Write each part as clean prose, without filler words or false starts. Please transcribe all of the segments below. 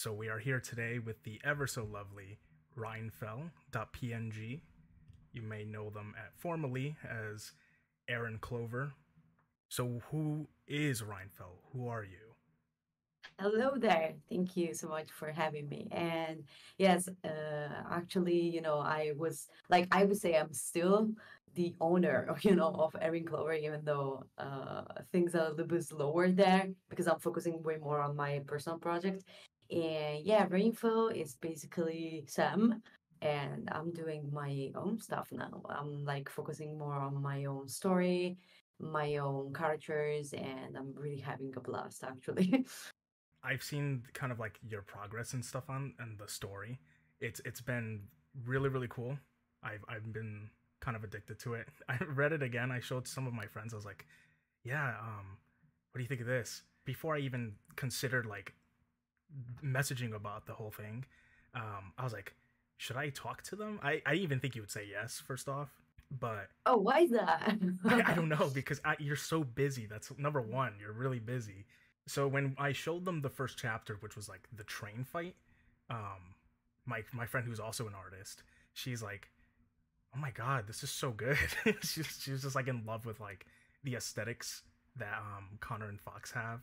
So we are here today with the ever so lovely Reinfel.png. You may know them formally as Erin Clover. So who is Reinfel? Who are you? Hello there. Thank you so much for having me. And yes, actually, I would say I'm still the owner, of Erin Clover, even though things are a little bit slower there because I'm focusing way more on my personal project. And yeah, Rainfall is basically Sam, and I'm doing my own stuff now. I'm like focusing more on my own story, my own characters, and I'm really having a blast actually. I've seen kind of like your progress and stuff on and the story. It's been really cool. I've been kind of addicted to it. I read it again. I showed some of my friends. I was like, yeah, what do you think of this? Before I even considered like messaging about the whole thing, I was like, should I talk to them? I even think you would say yes, first off. But Oh, why is that? I don't know because you're so busy. That's number one. You're really busy. So when I showed them the first chapter, which was like the train fight, my friend who's also an artist, she's like, "Oh my god, this is so good." She's just like in love with like the aesthetics that Connor and Fox have.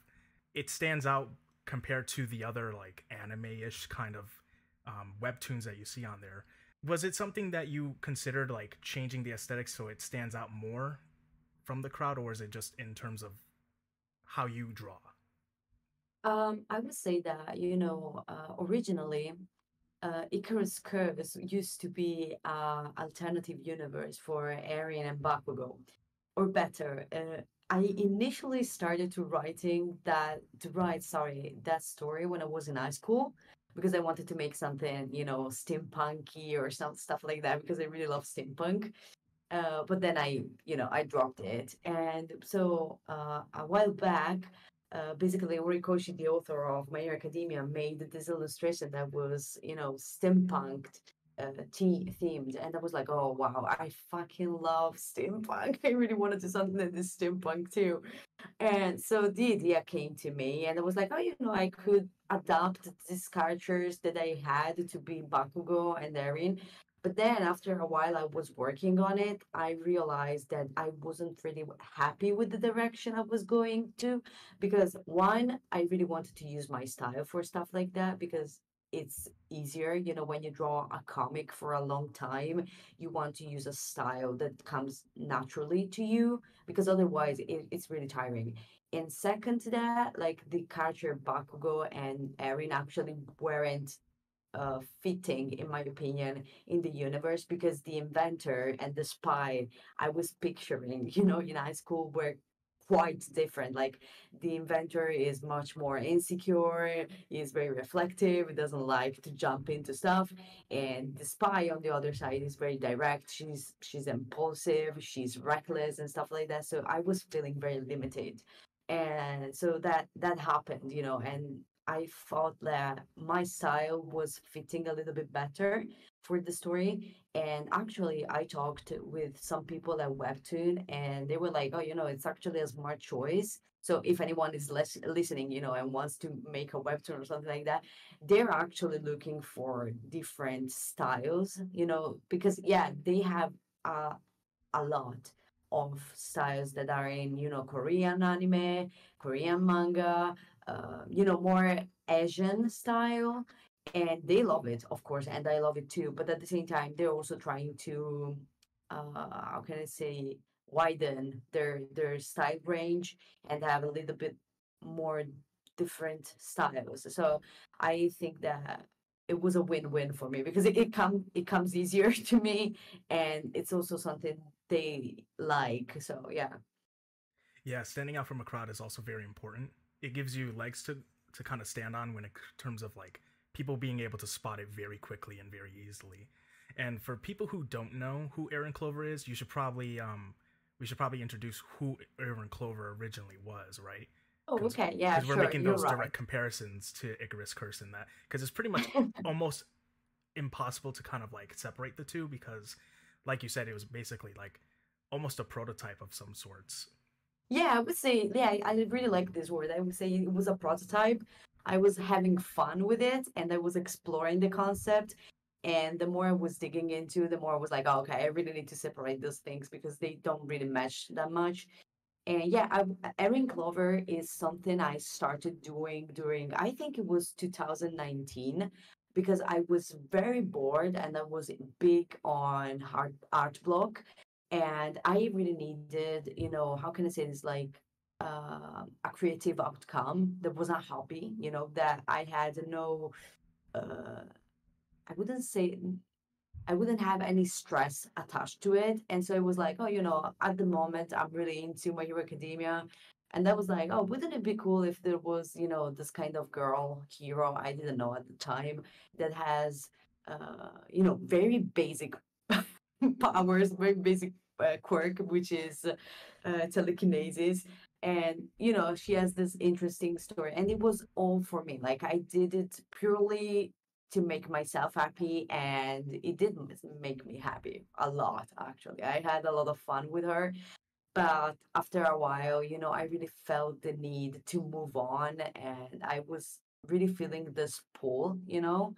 It stands out compared to the other like anime-ish kind of webtoons that you see on there. Was it something that you considered like changing the aesthetics so it stands out more from the crowd, or is it just in terms of how you draw? I would say that, originally, Icarus Curse used to be a alternative universe for Arian and Bakugo. Or better, I initially started to write, sorry, that story when I was in high school because I wanted to make something, steampunky or some stuff like that because I really love steampunk. But then I dropped it. And so a while back, basically, Horikoshi, the author of My Hero Academia, made this illustration that was, steampunk themed. And I was like, oh, wow, I fucking love steampunk. I really want to do something that is steampunk too. And so the idea came to me, and I was like, oh, I could adapt these characters that I had to be Bakugo and Erin. But then after a while I was working on it, I realized that I wasn't really happy with the direction I was going to because one, I really wanted to use my style for stuff like that because it's easier, when you draw a comic for a long time, you want to use a style that comes naturally to you because otherwise it's really tiring. And second to that, like the character Bakugo and Erin actually weren't fitting, in my opinion, in the universe because the inventor and the spy I was picturing, in high school were quite different. Like the inventor is much more insecure, is very reflective, doesn't like to jump into stuff, and the spy on the other side is very direct. She's impulsive, she's reckless and stuff like that. So I was feeling very limited. And so that happened, and I thought that my style was fitting a little bit better for the story. And actually, I talked with some people at Webtoon, and they were like, "Oh, it's actually a smart choice." So if anyone is listening, and wants to make a webtoon or something like that, they're actually looking for different styles, because yeah, they have uh, a lot of styles that are in, Korean anime, Korean manga, more Asian style. And they love it, of course, and I love it too. But at the same time, they're also trying to, how can I say, widen their style range and have a little bit more different styles. So I think that it was a win-win for me because it comes easier to me, and it's also something they like. So yeah. Yeah, standing out from a crowd is also very important. It gives you legs to kind of stand on when it terms of like people being able to spot it very quickly and very easily. And for people who don't know who Aaron Clover is, you should probably we should probably introduce who Aaron Clover originally was, right? Oh, Because okay. Yeah, we're sure. making You're those right. direct comparisons to Icarus Curse in that because it's pretty much almost impossible to kind of like separate the two because like you said it was basically like almost a prototype of some sorts. Yeah, I would say, yeah, I really like this word. I would say it was a prototype. I was having fun with it and I was exploring the concept. And the more I was digging into, the more I was like, oh, okay, I really need to separate those things because they don't really match that much. And yeah, Erin Clover is something I started doing during, I think it was 2019, because I was very bored and I was big on art block. And I really needed, how can I say this, like a creative outcome that was a hobby, that I had no, uh, I wouldn't say I wouldn't have any stress attached to it. And so it was like, oh, at the moment, I'm really into My Hero Academia. And that was like, oh, wouldn't it be cool if there was, this kind of girl hero I didn't know at the time that has, very basic powers, very basic quirk, which is telekinesis. And, she has this interesting story. And it was all for me. Like, I did it purely to make myself happy, and it did make me happy a lot. Actually, I had a lot of fun with her, but after a while, I really felt the need to move on, and I was really feeling this pull, Mhm.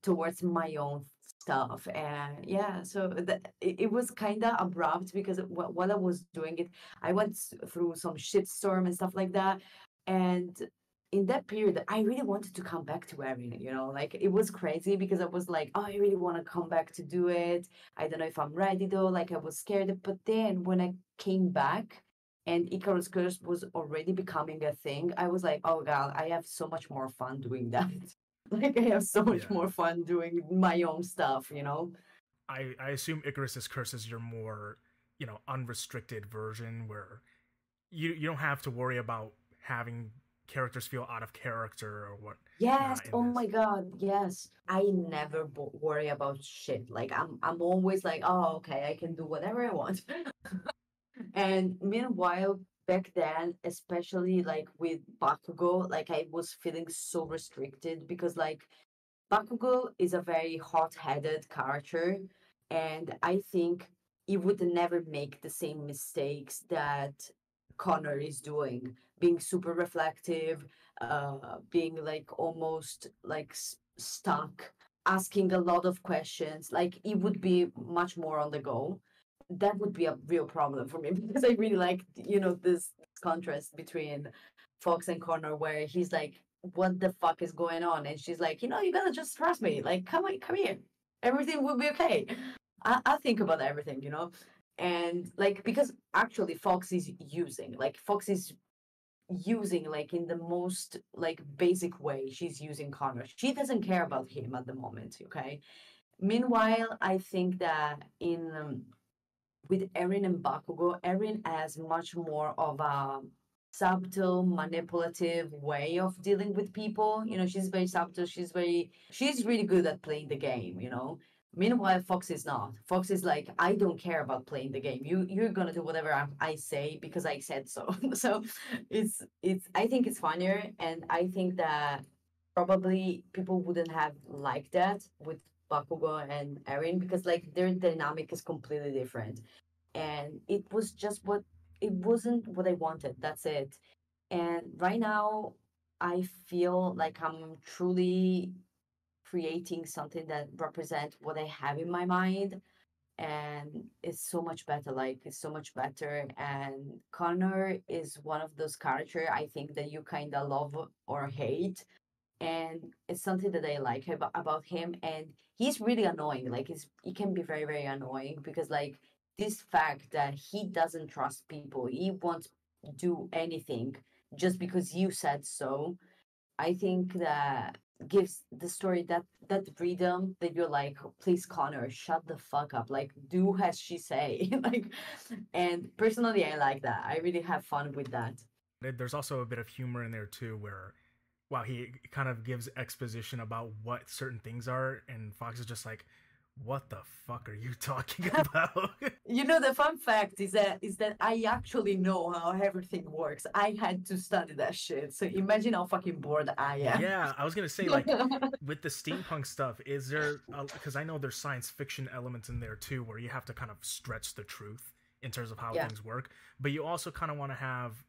towards my own stuff. And yeah, so it was kind of abrupt because while I was doing it, I went through some shitstorm and stuff like that. And in that period, I really wanted to come back to Erin, like it was crazy because I was like, oh, I really want to come back to do it. I don't know if I'm ready though. Like I was scared. But then when I came back and Icarus Curse was already becoming a thing, I was like, oh God, I have so much more fun doing that. Like I have so much Yeah. more fun doing my own stuff, I assume Icarus's Curse is your more, unrestricted version where you don't have to worry about having characters feel out of character or what Yes, not in oh this. my God, yes. I never worry about shit. Like I'm always like, oh, okay, I can do whatever I want. And meanwhile, back then, especially like with Bakugo, like I was feeling so restricted because like Bakugo is a very hot-headed character, and I think he would never make the same mistakes that Connor is doing, being super reflective, being like almost like stuck, asking a lot of questions. Like he would be much more on the go. That would be a real problem for me because I really like, this contrast between Fox and Connor, where he's like, what the fuck is going on? And she's like, you gotta just trust me. Like, come on, come here. Everything will be okay. I think about everything, And like, because actually Fox is using like in the most like basic way, she's using Connor. She doesn't care about him at the moment, okay? Meanwhile, I think that in with Erin and Bakugo, Erin has much more of a subtle, manipulative way of dealing with people. She's very subtle. She's really good at playing the game. Meanwhile, Fox is not. Fox is like, I don't care about playing the game. You're gonna do whatever I say because I said so. So it's. I think it's funnier, and I think that probably people wouldn't have liked that with Bakugo and Erin because like their dynamic is completely different, and it wasn't what I wanted. That's it. And right now, I feel like I'm truly creating something that represents what I have in my mind, and it's so much better. Like it's so much better. And Connor is one of those characters I think that you kind of love or hate, and it's something that I like about him. And he's really annoying. Like he can be very very annoying because like this fact that he doesn't trust people, he won't do anything just because you said so. I think that gives the story that freedom that you're like, please Connor, shut the fuck up, like do as she say. Like, and personally I like that. I really have fun with that. There's also a bit of humor in there too, where while he kind of gives exposition about what certain things are, and Fox is just like, "What the fuck are you talking about?" The fun fact is that I actually know how everything works. I had to study that shit. So imagine how fucking bored I am. Yeah, I was gonna say like with the steampunk stuff, is there? Because I know there's science fiction elements in there too, where you have to kind of stretch the truth in terms of how Yeah. things work, but you also kind of want to have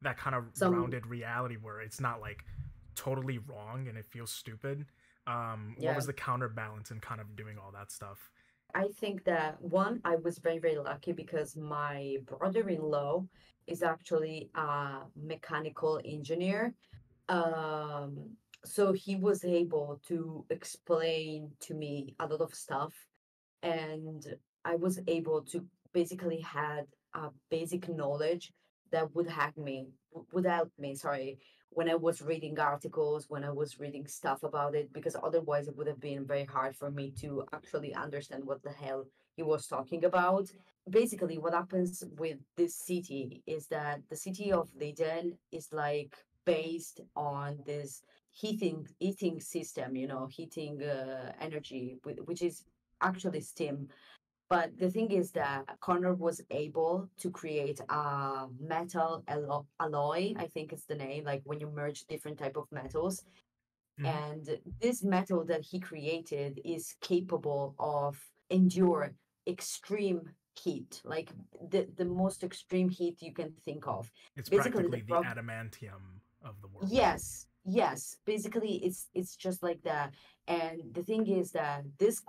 that kind of Some, rounded reality where it's not like totally wrong and it feels stupid. What yeah. was the counterbalance in kind of doing all that stuff? I think that one, I was very, very lucky because my brother-in-law is actually a mechanical engineer. Um, so he was able to explain to me a lot of stuff, and I was able to basically had a basic knowledge that would help me, sorry, when I was reading articles, when I was reading stuff about it, because otherwise it would have been very hard for me to actually understand what the hell he was talking about. Basically, what happens with this city is that the city of Leiden is like based on this heating system, heating energy, which is actually steam. But the thing is that Connor was able to create a metal alloy, I think it's the name, like when you merge different type of metals. Mm-hmm. And this metal that he created is capable of endure extreme heat, like the most extreme heat you can think of. It's Basically, the practically the problem. adamantium of the world. Yes, yes. Basically, it's just like that. And the thing is that this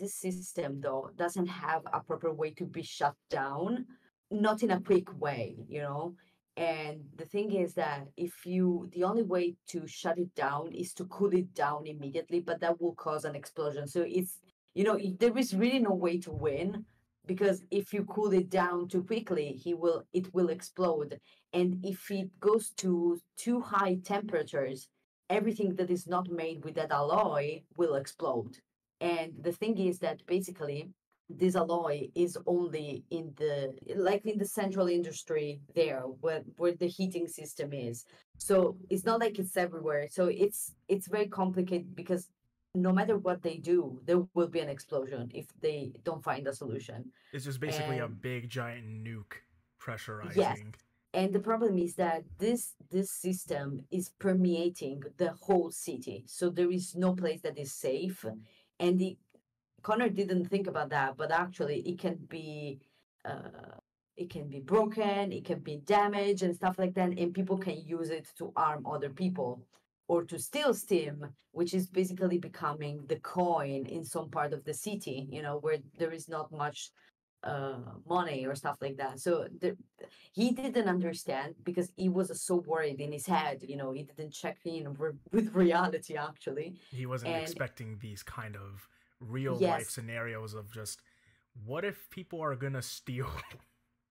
system though doesn't have a proper way to be shut down, not in a quick way. And the thing is that the only way to shut it down is to cool it down immediately, but that will cause an explosion. So there is really no way to win, because if you cool it down too quickly, it will explode. And if it goes to too high temperatures, everything that is not made with that alloy will explode. And the thing is that basically this alloy is only in the central industry there where the heating system is. So it's not like it's everywhere. So it's very complicated, because no matter what they do, there will be an explosion if they don't find a solution. It's just basically a And big giant nuke yes, pressurizing. and the problem is that this system is permeating the whole city, so there is no place that is safe. And Connor didn't think about that, but actually uh, it can be broken, it can be damaged and stuff like that, and people can use it to harm other people or to steal steam, which is basically becoming the coin in some part of the city, where there is not much money or stuff like that. So he didn't understand, because he was so worried in his head. He didn't check in with reality actually. He wasn't And expecting these kind of real life yes, scenarios of just what if people are gonna steal.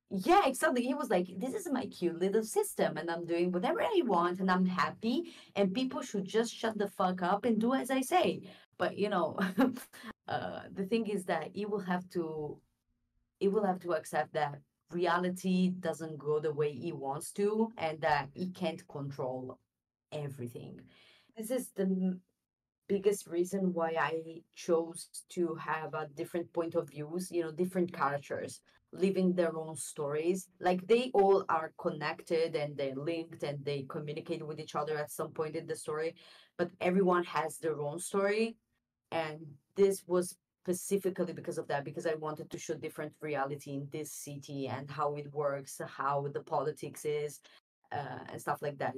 yeah, exactly. He was like, "This is my cute little system, and I'm doing whatever I want, and I'm happy. And people should just shut the fuck up and do as I say." But the thing is that he will have to accept that reality doesn't go the way he wants to, and that he can't control everything. This is the biggest reason why I chose to have a different point of views, different characters living their own stories. Like they all are connected and they're linked and they communicate with each other at some point in the story, but everyone has their own story. And this was specifically because of that, because I wanted to show different reality in this city and how it works, how the politics is, and stuff like that.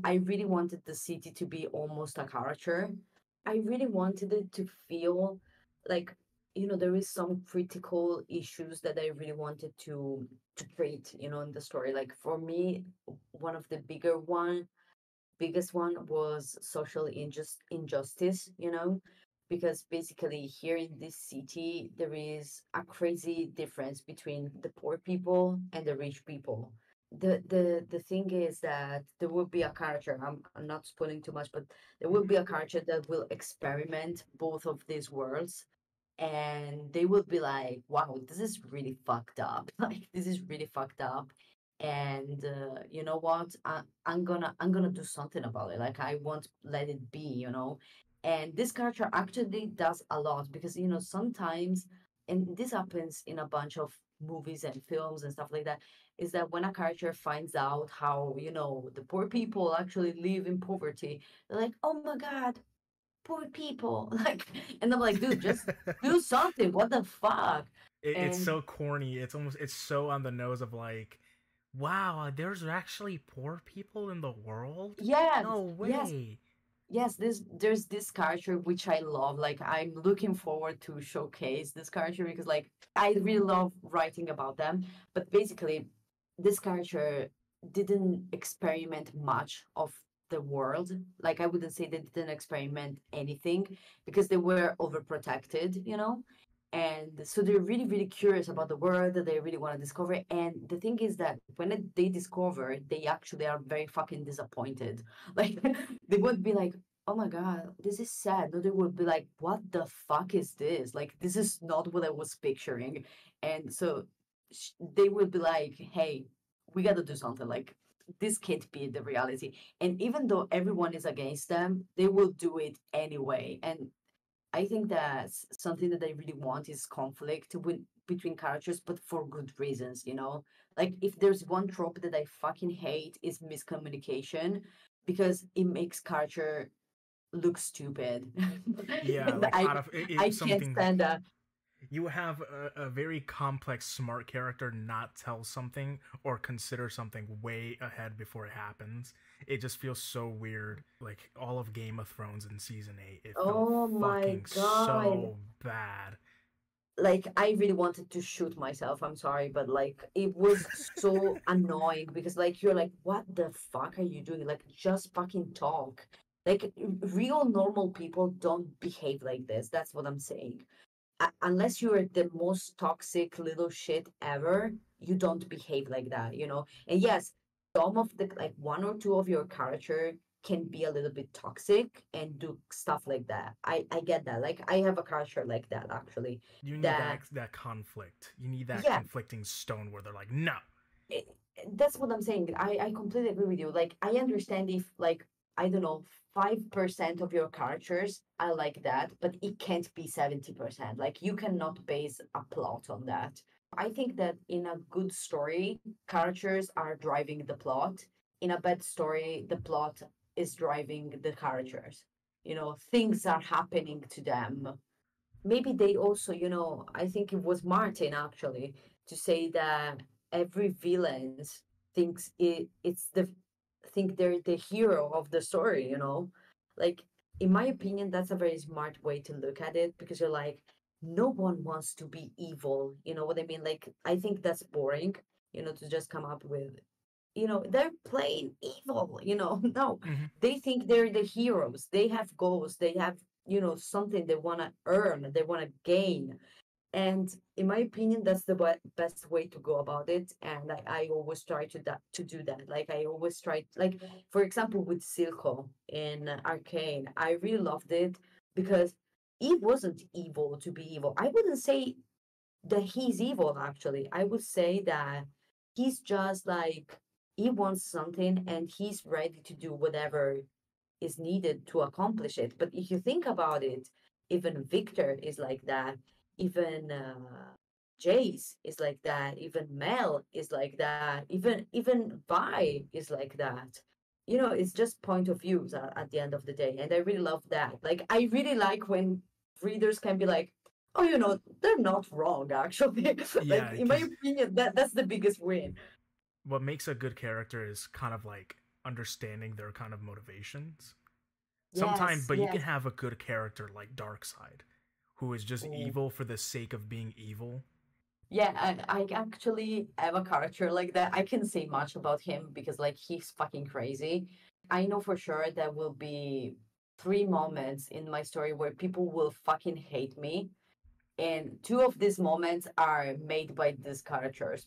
I really wanted the city to be almost a character. I really wanted it to feel like, there is some critical issues that I really wanted to treat, in the story. Like for me, one of the biggest one was social injustice, because basically here in this city there is a crazy difference between the poor people and the rich people. The thing is that there will be a character, I'm not spoiling too much, but there will be a character that will experiment both of these worlds, and they will be like, wow, this is really fucked up. Like this is really fucked up. And you know what, I'm gonna do something about it. Like I won't let it be. And this character actually does a lot, because sometimes, and this happens in a bunch of movies and films and stuff like that, is that when a character finds out how the poor people actually live in poverty, they're like, oh my god, poor people. Like, and I'm like, dude, just do something. What the fuck? It's And so corny. It's so on the nose of like, wow, there's actually poor people in the world? yes, No yes, way. yes, there's this character which I love. Like I'm looking forward to showcase this character because like I really love writing about them. But basically, this character didn't experiment much of the world. Like I wouldn't say they didn't experiment anything because they were overprotected, you know? And so they're really, really curious about the world that they really want to discover. And the thing is that when they discover, they actually are very fucking disappointed. Like they would be like, oh my god, this is sad. No, they would be like, what the fuck is this? Like this is not what I was picturing. And so they would be like, hey, we got to do something. Like this can't be the reality. And even though everyone is against them, they will do it anyway. And I think that something that I really want is conflict between characters, but for good reasons, you know? Like, if there's one trope that I fucking hate is miscommunication because it makes character look stupid. Yeah, And like out of I can't something, stand that. you have a very complex, smart character not tell something or consider something way ahead before it happens. It just feels so weird. Like all of Game of Thrones in season 8, it felt Oh my fucking God. so bad. Like I really wanted to shoot myself. I'm sorry, but like it was so annoying because like you're like, what the fuck are you doing? Like just fucking talk. Like real normal people don't behave like this. That's what I'm saying. Unless you are the most toxic little shit ever, you don't behave like that, you know? And yes, some of the like one or two of your character can be a little bit toxic and do stuff like that. I get that. Like I have a character like that actually. You need That that conflict. You need that yeah, conflicting stone where they're like, no. it, that's what I'm saying. I completely agree with you. Like I understand if like I don't know 5% of your characters are like that, but it can't be 70%. Like you cannot base a plot on that. I think that in a good story, characters are driving the plot. In a bad story, the plot is driving the characters. You know, things are happening to them. Maybe they also, you know, I think it was Martin actually to say that every villain thinks it's the think they're the hero of the story, you know? Like in my opinion, that's a very smart way to look at it because you're like, no one wants to be evil. You know what I mean? Like I think that's boring, you know, to just come up with, you know, they're plain evil, you know. No, Hmm. they think they're the heroes. They have goals. They have, you know, something they want to earn, they want to gain. And in my opinion, that's the best way to go about it. And I always try to do that. Like I always try, like for example, with Silco in Arcane, I really loved it because he wasn't evil to be evil. I wouldn't say that he's evil, actually. I would say that he's just like he wants something and he's ready to do whatever is needed to accomplish it. But if you think about it, even Victor is like that. Even Jace is like that. Even Mel is like that. Even Vi is like that. You know, it's just point of views at the end of the day, and I really love that. Like, I really like when readers can be like, "Oh, you know, they're not wrong, actually." Like, Yeah, in my because opinion, that's the biggest win. what makes a good character is kind of like understanding their kind of motivations. Sometimes, Yes, but you can yes. have a good character like Darkseid, who is just evil for the sake of being evil. Yeah, I actually have a character like that. I can say much about him because like he's fucking crazy. I know for sure there will be 3 moments in my story where people will fucking hate me. And two of these moments are made by this character.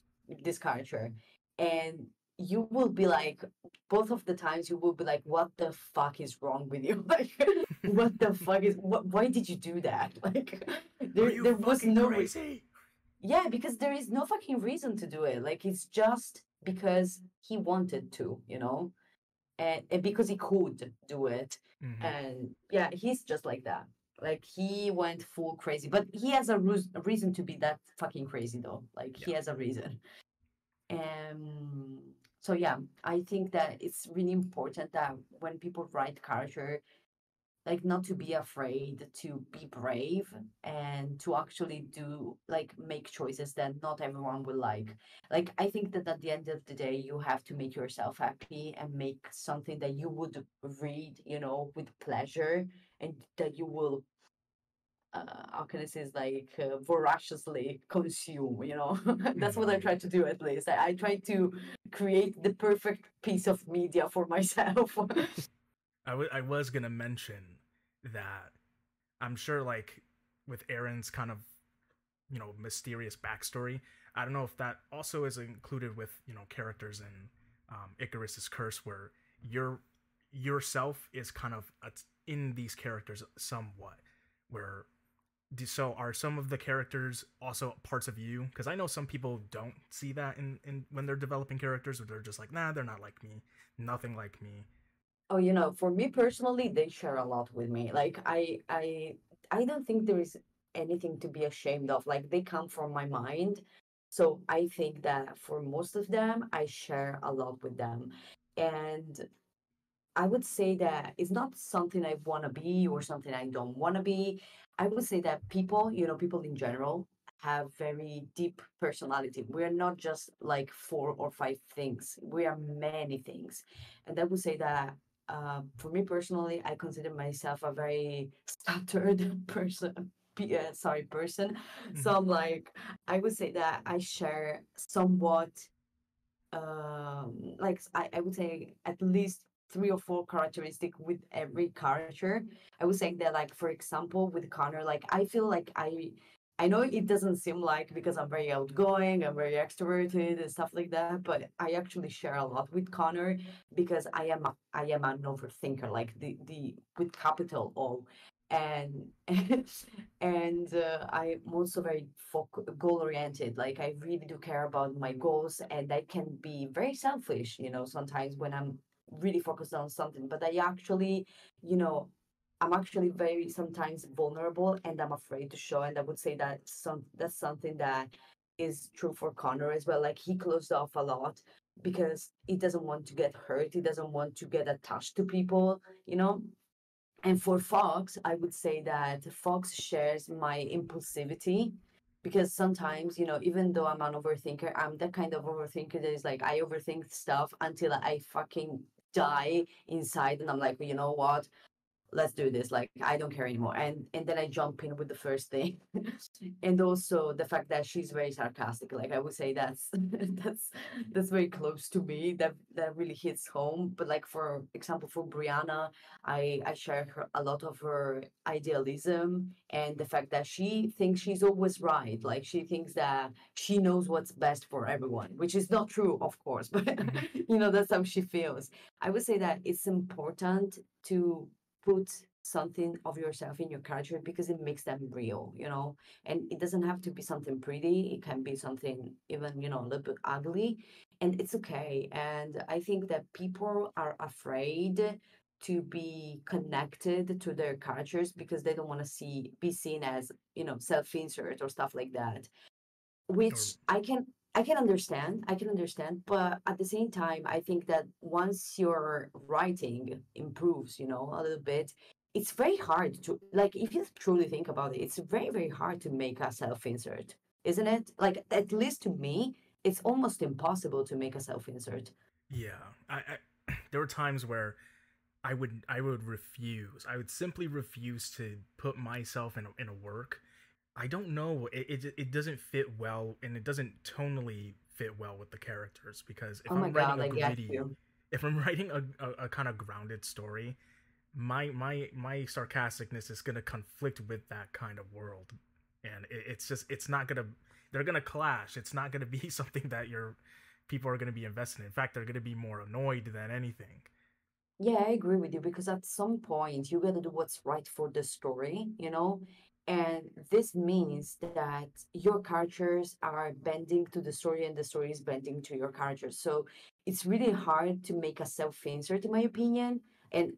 And you will be like, both of the times you will be like, what the fuck is wrong with you? Like, what the fuck why did you do that? Like, Are you there was fucking no crazy? yeah, because there is no fucking reason to do it. Like it's just because he wanted to, you know, and because he could do it. Hmm. And yeah, he's just like that. Like he went full crazy, but he has a reason to be that fucking crazy though. Like Yeah. he has a reason. Um. So yeah, I think that it's really important that when people write character, like not to be afraid, to be brave, and to actually do like make choices that not everyone will like. Like I think that at the end of the day, you have to make yourself happy and make something that you would read, with pleasure, and that you will how can I say, is like voraciously consume, that's what I Mm-hmm. try to do. At least I try to create the perfect piece of media for myself. I was gonna mention that I'm sure, like, with Erin's kind of, mysterious backstory, I don't know if that also is included with, characters in Icarus's Curse, where your yourself is kind of in these characters somewhat, where so are some of the characters also parts of you? Because I know some people don't see that in when they're developing characters, or they're just like, nah, they're not like me, nothing like me. Oh, for me personally, they share a lot with me. Like I don't think there is anything to be ashamed of. Like they come from my mind. So I think that for most of them, I share a lot with them. And I would say that it's not something I want to be or something I don't want to be. I would say that people, people in general, have very deep personality. We're not just like four or five things, we are many things. And I would say that for me personally, I consider myself a very stuttered person. Sorry, person. So Mm-hmm. I'm like, I would say that I share somewhat like I would say at least three or four characteristic with every character. I would say that, like, for example, with Connor, like I feel like I know it doesn't seem like, because I'm very outgoing, I'm very extroverted and stuff like that, but I actually share a lot with Connor because I am an overthinker, like the with capital O. And and I'm also very goal oriented. Like I really do care about my goals, and I can be very selfish, sometimes when I'm really focused on something. But you know, I'm actually very sometimes vulnerable, and I'm afraid to show. And I would say that that's something that is true for Connor as well. Like he closed off a lot because he doesn't want to get hurt. He doesn't want to get attached to people, and for Fox, I would say that Fox shares my impulsivity because sometimes, even though I'm an overthinker, I'm that kind of overthinker that is like, I overthink stuff until I fucking die inside. And I'm like, well, you know what? Let's do this. Like I don't care anymore. And then I jump in with the first thing. And also the fact that she's very sarcastic. Like I would say that's that's very close to me. That really hits home. But like for example, for Brianna, I share a lot of her idealism and the fact that she thinks she's always right. Like she thinks that she knows what's best for everyone, which is not true, of course, but Mm-hmm. that's how she feels. I would say that it's important to put something of yourself in your character because it makes them real, and it doesn't have to be something pretty. It can be something even, a little bit ugly, and it's okay. And I think that people are afraid to be connected to their characters because they don't want to be seen as, self-insert or stuff like that, Or which I can understand, but at the same time, I think that once your writing improves, a little bit, it's very hard to, like, if you truly think about it, it's very, very hard to make a self-insert, isn't it? Like, at least to me, it's almost impossible to make a self-insert. yeah, there were times where I would refuse. I would simply refuse to put myself in a work. I don't know. It doesn't fit well, and it doesn't tonally fit well with the characters, because Oh my God, I get you. if I'm writing a kind of grounded story, my sarcasticness is gonna conflict with that kind of world, and it's not gonna, they're gonna clash. It's not gonna be something that your people are gonna be invested in. In fact, they're gonna be more annoyed than anything. Yeah, I agree with you because at some point you gotta do what's right for the story, And this means that your characters are bending to the story and the story is bending to your characters. So it's really hard to make a self-insert, in my opinion, and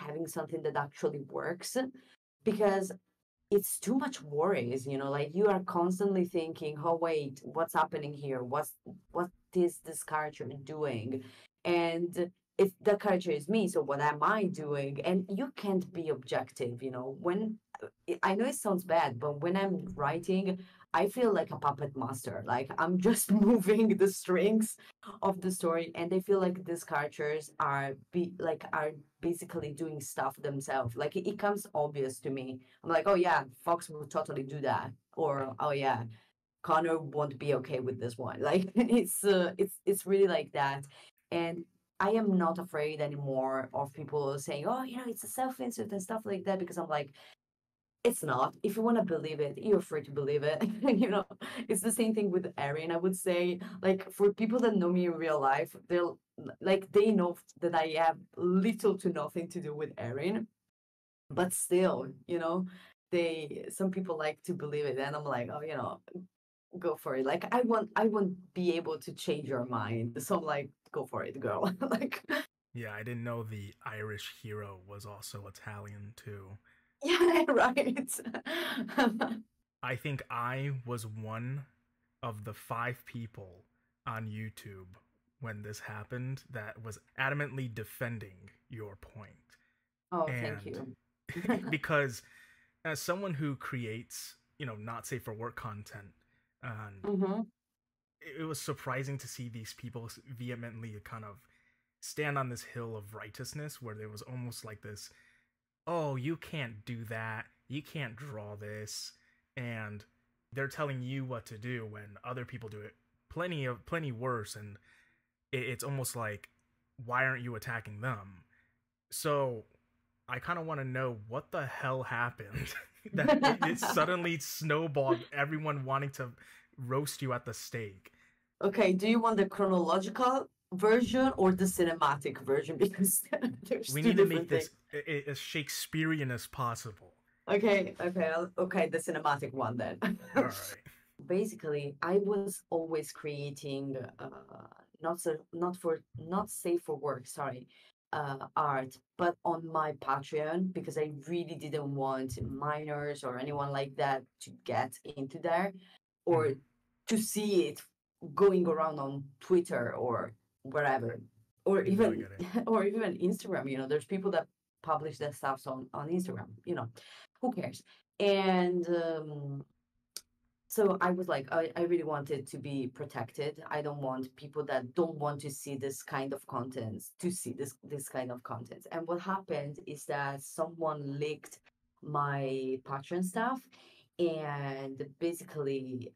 having something that actually works because it's too much worries, like you are constantly thinking, oh wait, what's happening here? What is this character doing? And if the character is me, so what am I doing? And you can't be objective, when I know it sounds bad, but when I'm writing, I feel like a puppet master. Like I'm just moving the strings of the story, and I feel like these characters are basically doing stuff themselves. Like it comes obvious to me. I'm like, oh yeah, Fox would totally do that, or oh yeah, Connor won't be okay with this one. Like it's really like that, and I am not afraid anymore of people saying, oh, it's a self-insert and stuff like that, because I'm like, it's not. If you want to believe it, you're free to believe it. It's the same thing with Erin. I would say, like, for people that know me in real life, they'll like they know that I have little to nothing to do with Erin, but still, some people like to believe it, and I'm like, oh, go for it. Like I won't be able to change your mind. So I'm like, go for it, girl. Like, Yeah, I didn't know the Irish hero was also Italian too. yeah, right. I think I was one of the 5 people on YouTube when this happened that was adamantly defending your point. Oh, thank And you. because as someone who creates, not safe for work content, and Hmm. it was surprising to see these people vehemently kind of stand on this hill of righteousness where there was almost like this, oh, you can't do that, you can't draw this, and they're telling you what to do when other people do it plenty worse, and it's almost like, why aren't you attacking them? So I kind of want to know what the hell happened that it suddenly snowballed, everyone wanting to roast you at the stake. Okay, do you want the chronological version or the cinematic version? Because there's We two need to make different this things. as Shakespearean as possible. Okay, the cinematic one then. All right. Basically, I was always creating not safe for work, sorry, art, but on my Patreon, because I really didn't want minors or anyone like that to get into there, or Mm-hmm. to see it going around on Twitter or wherever, or No, I even get it. or even Instagram. There's people that publish their stuff on Instagram. Who cares? And so I was like, I really wanted to be protected. I don't want people that don't want to see this kind of content to see this kind of content. And what happened is that someone leaked my Patreon stuff, and basically,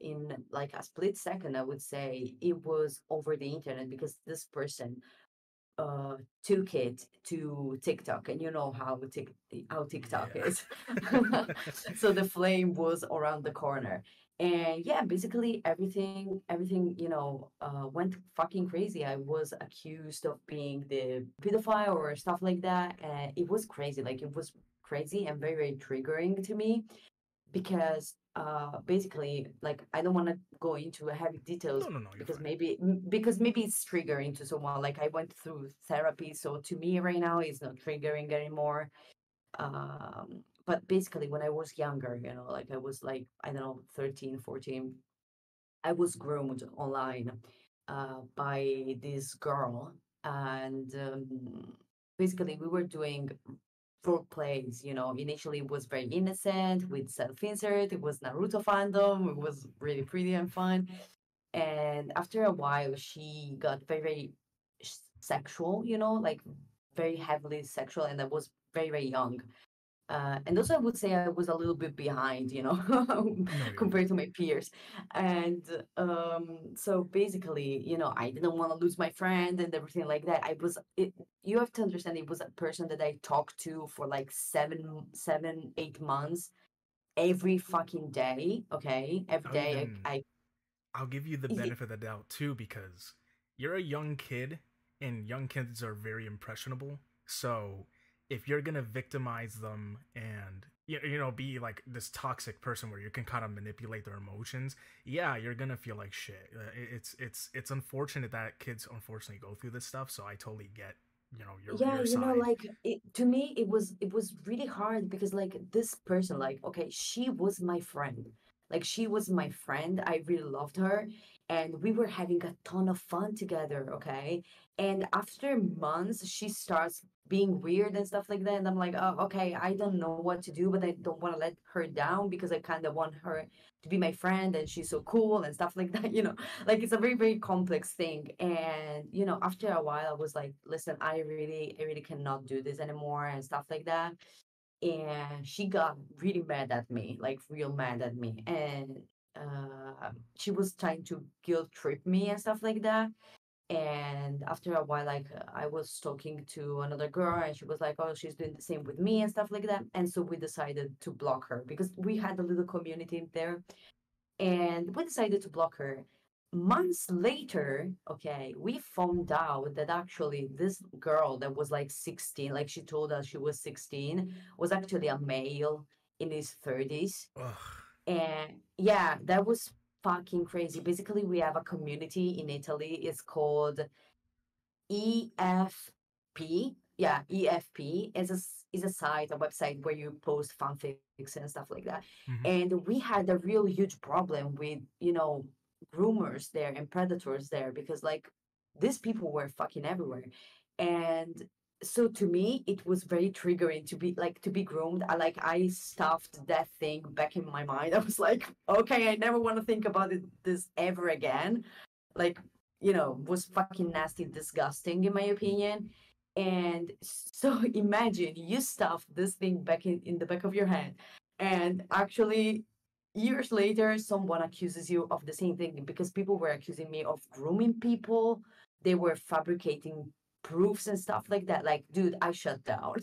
in like a split second, I would say it was over the internet, because this person took it to TikTok, and you know how TikTok Yeah. is. So the flame was around the corner, and yeah, basically everything went fucking crazy. I was accused of being the pedophile or stuff like that, and it was crazy. Like it was crazy and very very triggering to me, because basically, like, I don't want to go into heavy details, No, no, no, you're because fine. maybe it's triggering to someone. Like I went through therapy, so to me right now it's not triggering anymore. But basically, when I was younger, like I was like, I don't know, 13, 14, I was groomed online by this girl, and basically we were doing role plays. Initially it was very innocent with self-insert. It was Naruto fandom. It was really pretty and fun. And after a while, she got very, very sexual, like very heavily sexual, and I was very, very young. And also, I would say I was a little bit behind, No, you're good. compared to my peers. And so basically, I didn't want to lose my friend and everything like that. You have to understand, it was a person that I talked to for like 8 months every fucking day. Okay. Every I'll day. even I'll give you the Y- benefit of the doubt too, because you're a young kid and young kids are very impressionable. So if you're gonna victimize them and be like this toxic person where you can kind of manipulate their emotions, yeah, you're gonna feel like shit. It's unfortunate that kids unfortunately go through this stuff. So I totally get yeah, your side. like to me, it was really hard, because like this person, like, okay, she was my friend. Like she was my friend. I really loved her. And we were having a ton of fun together, okay? And after months, she starts being weird and stuff like that. And I'm like, oh, okay, I don't know what to do, but I don't want to let her down because I kind of want her to be my friend and she's so cool and stuff like that, you know? Like it's a very, very complex thing. And, you know, after a while, I was like, listen, I really cannot do this anymore and stuff like that. And she got really mad at me, like real mad at me. And she was trying to guilt trip me and stuff like that. And after a while, like I was talking to another girl and she was like, oh, she's doing the same with me and stuff like that. And so we decided to block her because we had a little community there, and we decided to block her. Months later, okay, we found out that actually this girl that was like 16, like she told us she was 16, was actually a male in his 30s. Ugh. And yeah, that was fucking crazy. Basically, we have a community in Italy. It's called EFP. Yeah, EFP is a site, a website where you post fanfics and stuff like that. Hmm. And we had a real huge problem with, you know, groomers there and predators there because like these people were fucking everywhere. And so to me, it was very triggering to be like to be groomed. I stuffed that thing back in my mind. I was like, okay, I never want to think about this ever again. Like, you know, was fucking nasty, disgusting in my opinion. And so imagine you stuff this thing back in the back of your head, and actually years later someone accuses you of the same thing because people were accusing me of grooming people. They were fabricating proofs and stuff like that. Like, dude, I shut down.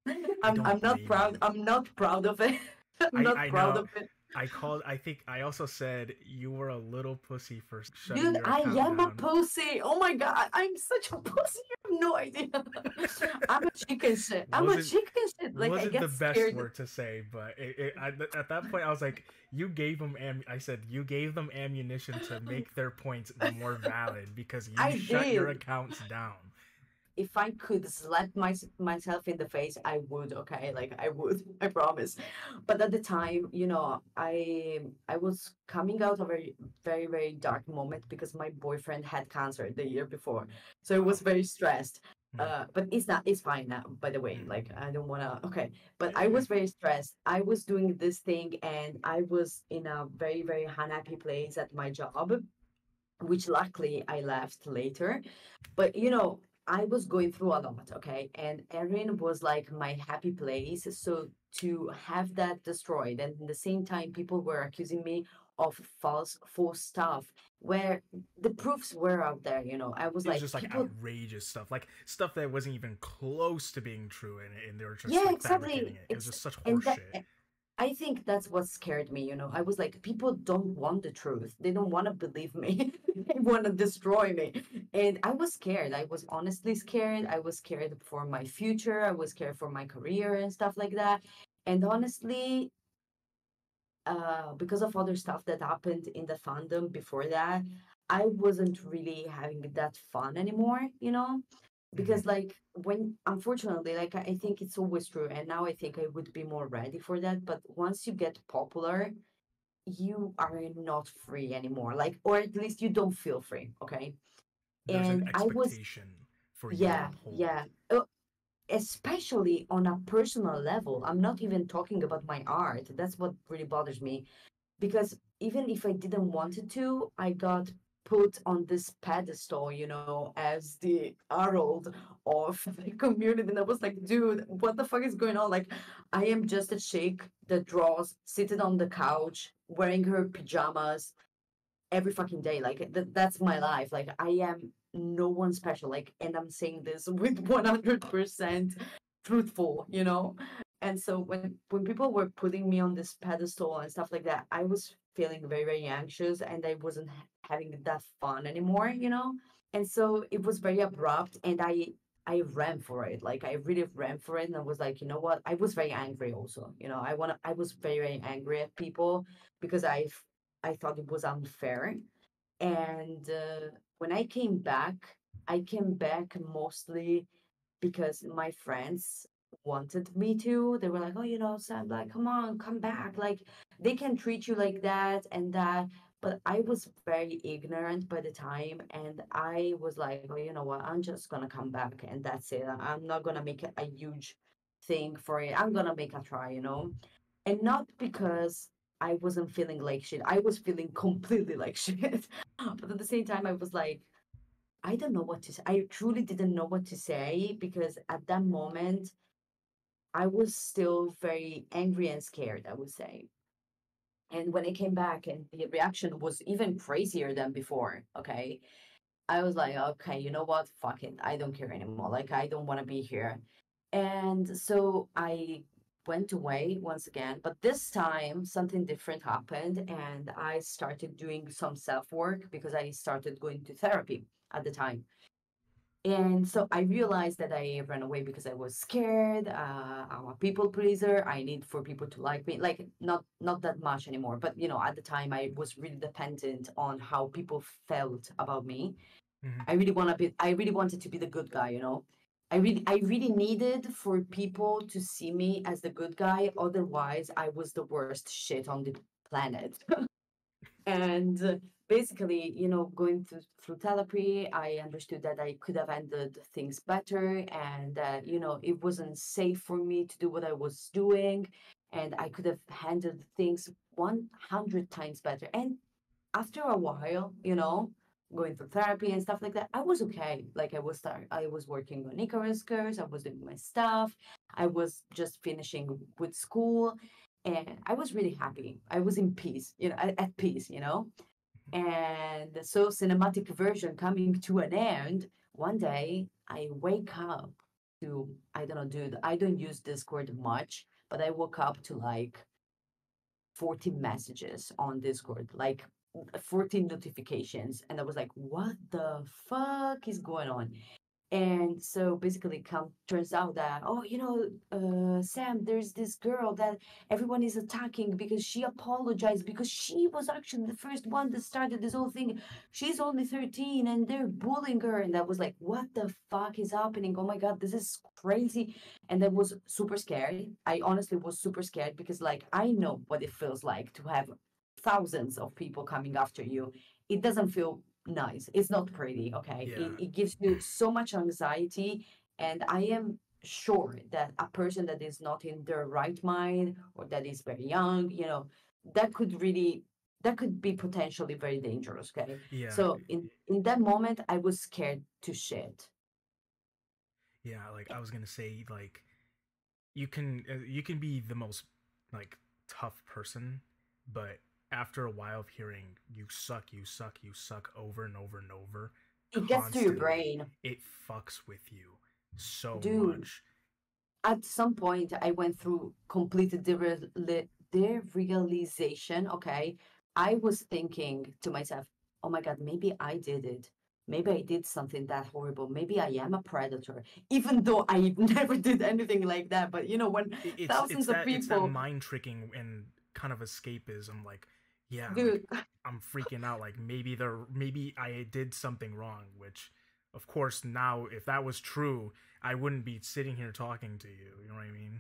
I I'm don't not blame proud. you. I'm not proud of it. I'm not I proud know. of it. I called. I think I also said you were a little pussy for shutting Dude, your I account am a down. pussy. Oh my god, I'm such a pussy. You have no idea. I'm a chicken shit. I'm a wasn't chicken shit. Like I wasn't the get best scared. word to say, but at that point I was like, you gave them. I said you gave them ammunition to make their points more valid because you I shut your did. accounts down. If I could slap myself in the face, I would. Okay, like I would. I promise. But at the time, you know, I was coming out of a very very dark moment because my boyfriend had cancer the year before, so I was Oh. very stressed. Mm, But it's not. It's fine now. By the way, mm, like I don't wanna. Okay, but yeah, I yeah. was very stressed. I was doing this thing, and I was in a very very unhappy place at my job, which luckily I left later. But you know, I was going through a lot, okay? And Erin was like my happy place. So to have that destroyed, and at the same time, people were accusing me of false stuff where the proofs were out there, you know. I was It was like, just like people, outrageous stuff, like stuff that wasn't even close to being true, and they were just yeah, like fabricating exactly. it. It was just such And that, horseshit. I think that's what scared me, you know. I was like, people don't want the truth. They don't want to believe me. They want to destroy me. And I was scared. I was honestly scared. I was scared for my future. I was scared for my career and stuff like that. And honestly, because of other stuff that happened in the fandom before that, I wasn't really having that fun anymore, you know? Hmm. Because like when unfortunately, like I think it's always true, and now I think I would be more ready for that. But once you get popular, you are not free anymore. Like, or at least you don't feel free, okay? There's an And I was, expectation for you to yeah, uphold. yeah. Especially on a personal level. I'm not even talking about my art. That's what really bothers me, because even if I didn't want it to, I got put on this pedestal, you know, as the Harold of the community. And I was like, dude, what the fuck is going on? Like, I am just a chick that draws, sitting on the couch, wearing her pajamas every fucking day. Like, that's my life. Like, I am no one special. Like, and I'm saying this with 100% truthful, you know? And so when people were putting me on this pedestal and stuff like that, I was feeling very very anxious, and I wasn't having that fun anymore, you know. And so it was very abrupt, and I ran for it. Like I really ran for it, and I was like, you know what? I was very angry also. You know, I was very very angry at people because I thought it was unfair. And when I came back mostly because my friends wanted me to. They were like, oh, Sam, like, come on, come back. Like, they can treat you like that and that. But I was very ignorant by the time. And I was like, oh, you know what? I'm just going to come back and that's it. I'm not going to make a huge thing for it. I'm going to make a try. And not because I wasn't feeling like shit. I was feeling completely like shit. But at the same time, I was like, I don't know what to say. I truly didn't know what to say because at that moment, I was still very angry and scared, I would say. And when I came back and the reaction was even crazier than before, okay, I was like, okay, you know what? Fuck it. I don't care anymore. Like, I don't want to be here. And so I went away once again, but this time something different happened and I started doing some self work because I started going to therapy at the time. And so I realized that I ran away because I was scared. I'm a people pleaser. I need for people to like me. Like not that much anymore. But at the time I was really dependent on how people felt about me. Hmm. I really wanted to be the good guy. I really needed for people to see me as the good guy. Otherwise, I was the worst shit on the planet. And basically, going through therapy, I understood that I could have ended things better and that, it wasn't safe for me to do what I was doing. And I could have handled things 100 times better. And after a while, going through therapy and stuff like that, I was okay. Like I was working on Icarus Curse, I was doing my stuff, I was just finishing with school, and I was really happy. I was in peace, at peace. And so cinematic version coming to an end, one day I wake up to, I don't know, dude, I don't use Discord much, but I woke up to like 14 messages on Discord, like 14 notifications. And I was like, what the fuck is going on? And so basically turns out that, oh, Sam, there's this girl that everyone is attacking because she apologized because she was actually the first one that started this whole thing. She's only 13 and they're bullying her. And I was like, what the fuck is happening? Oh my God, this is crazy. And that was super scary. I honestly was super scared because like I know what it feels like to have thousands of people coming after you. It doesn't feel nice. It's not pretty, okay? Yeah. It gives you so much anxiety. And I am sure that a person that is not in their right mind or that is very young, that could really that could be potentially very dangerous, okay? Yeah. So in that moment I was scared to shit. Yeah. Like I was gonna say, like you can be the most like tough person, but after a while of hearing you suck, you suck over and over and over It gets to your constantly, brain. it fucks with you so Dude, much. at some point I went through complete derealization. Okay, I was thinking to myself, oh my God, maybe I did it. Maybe I did something that horrible. Maybe I am a predator, even though I never did anything like that. But when It's thousands of it's that people, mind tricking and kind of escapism. Like, yeah, like dude, I'm freaking out. Like maybe I did something wrong. Which, of course, now if that was true, I wouldn't be sitting here talking to you. You know what I mean?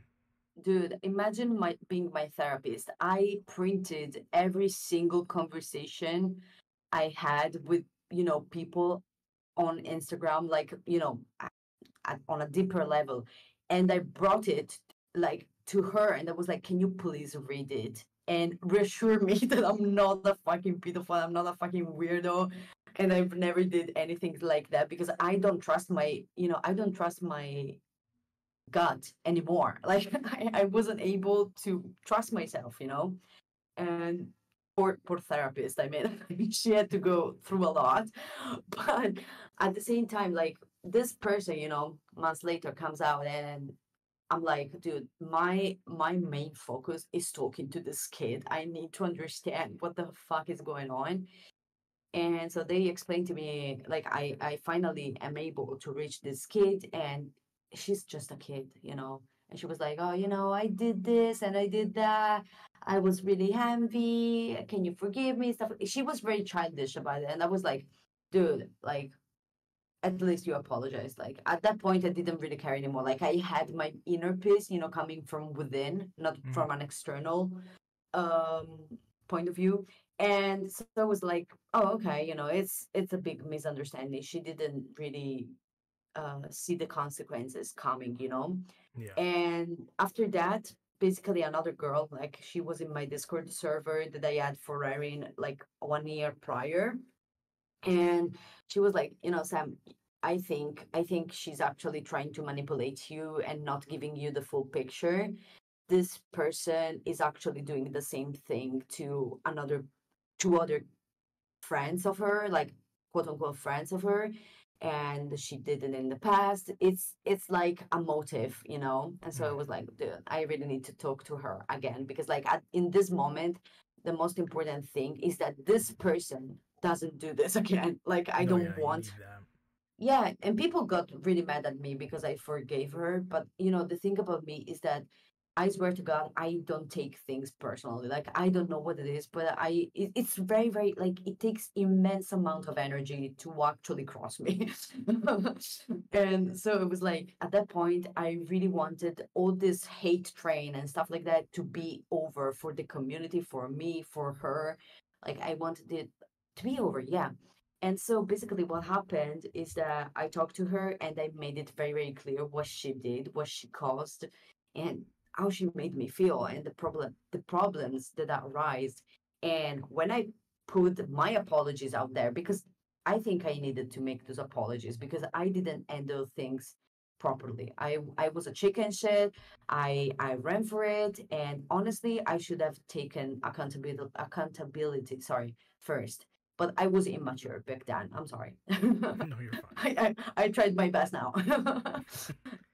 dude, imagine my being my therapist. I printed every single conversation I had with, people on Instagram, like, on a deeper level. And I brought it like to her and I was like, can you please read it and reassure me that I'm not a fucking pedophile, I'm not a fucking weirdo. And I've never did anything like that because I don't trust my gut anymore. Like I wasn't able to trust myself. And poor therapist, I mean, she had to go through a lot. But at the same time, like this person, months later comes out and I'm like, dude, my main focus is talking to this kid. I need to understand what the fuck is going on. And so they explained to me, like, I finally am able to reach this kid, and she's just a kid. And she was like, oh, I did this and I did that. I was really heavy. Can you forgive me? Stuff. She was very childish about it. And I was like, dude, like, at least you apologize. Like at that point, I didn't really care anymore. Like I had my inner peace, coming from within, not Hmm. from an external um point of view. And so I was like, oh, okay, it's a big misunderstanding. She didn't really see the consequences coming. Yeah. And after that, basically another girl, like she was in my Discord server that I had for Erin like 1 year prior. And she was like, Sam, I think she's actually trying to manipulate you and not giving you the full picture. This person is actually doing the same thing to another two other friends of her, like quote unquote friends of her, and she did it in the past. It's like a motive. And so I Mm. was like, dude, I really need to talk to her again, because like in this moment, the most important thing is that this person doesn't do this again. Like I No, don't yeah, you want. need that. Yeah, and people got really mad at me because I forgave her. But the thing about me is that I swear to God, I don't take things personally. Like I don't know what it is, but it's very, very like it takes immense amount of energy to actually cross me. And so it was like at that point, I really wanted all this hate train and stuff like that to be over for the community, for me, for her. Like I wanted it to be over, yeah. And so basically, what happened is that I talked to her and I made it very, very clear what she did, what she caused, and how she made me feel, and the problems that arise. And when I put my apologies out there, because I think I needed to make those apologies because I didn't handle things properly. I was a chicken shit. I ran for it, and honestly, I should have taken accountability. Sorry, first, but I was immature back then. I'm sorry. No, you're fine. I tried my best now.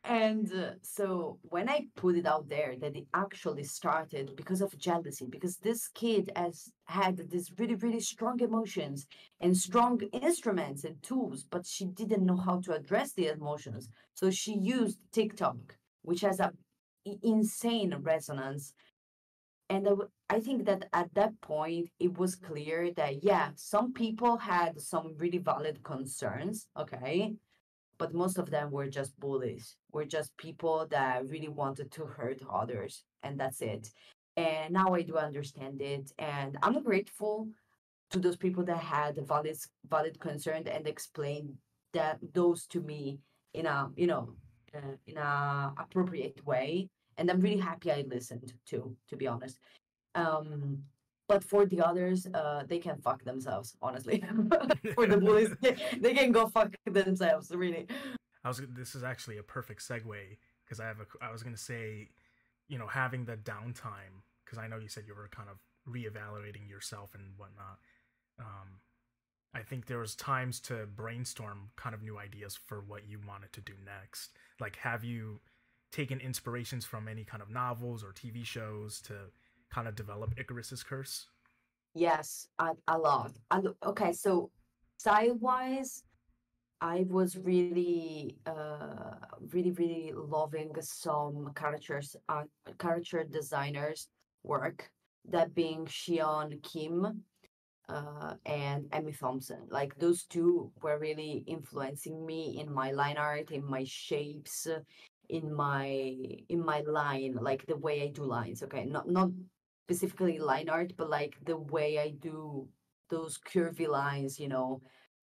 And so when I put it out there that it actually started because of jealousy, because this kid has had these really, really strong emotions and strong instruments and tools, but she didn't know how to address the emotions. So she used TikTok, which has a insane resonance. And I think that at that point, it was clear that, yeah, some people had some really valid concerns, okay? But most of them were just bullies, were just people that really wanted to hurt others. And that's it. And now I do understand it. And I'm grateful to those people that had a valid concern and explained that those to me in a appropriate way. And I'm really happy I listened to be honest. um, but for the others, they can fuck themselves, honestly. For the bullies, they can go fuck themselves, really. This is actually a perfect segue because I was gonna say, having the downtime because I know you said you were kind of reevaluating yourself and whatnot. Um, I think there was times to brainstorm kind of new ideas for what you wanted to do next. Like, have you taken inspirations from any kind of novels or TV shows to kind of develop Icarus's Curse? Yes, a lot. Okay, so style-wise, I was really, really loving some character designers' work. That being Shion Kim, and Emmy Thompson. Like those two were really influencing me in my line art, in my shapes, in my line, like the way I do lines. Okay, not specifically line art, but like the way I do those curvy lines.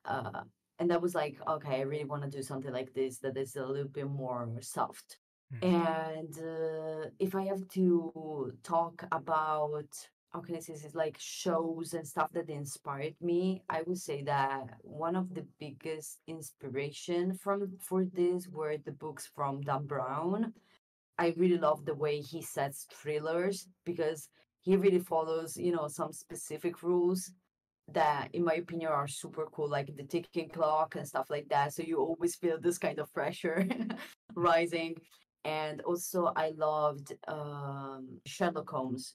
Uh, and that was like, okay, I really want to do something like this that is a little bit more soft. Hmm. And if I have to talk about how can I say this, like shows and stuff that inspired me, I would say that one of the biggest inspiration for this were the books from Dan Brown. I really love the way he sets thrillers because he really follows, some specific rules that in my opinion are super cool, like the ticking clock and stuff like that, so you always feel this kind of pressure rising. And also I loved Sherlock Holmes,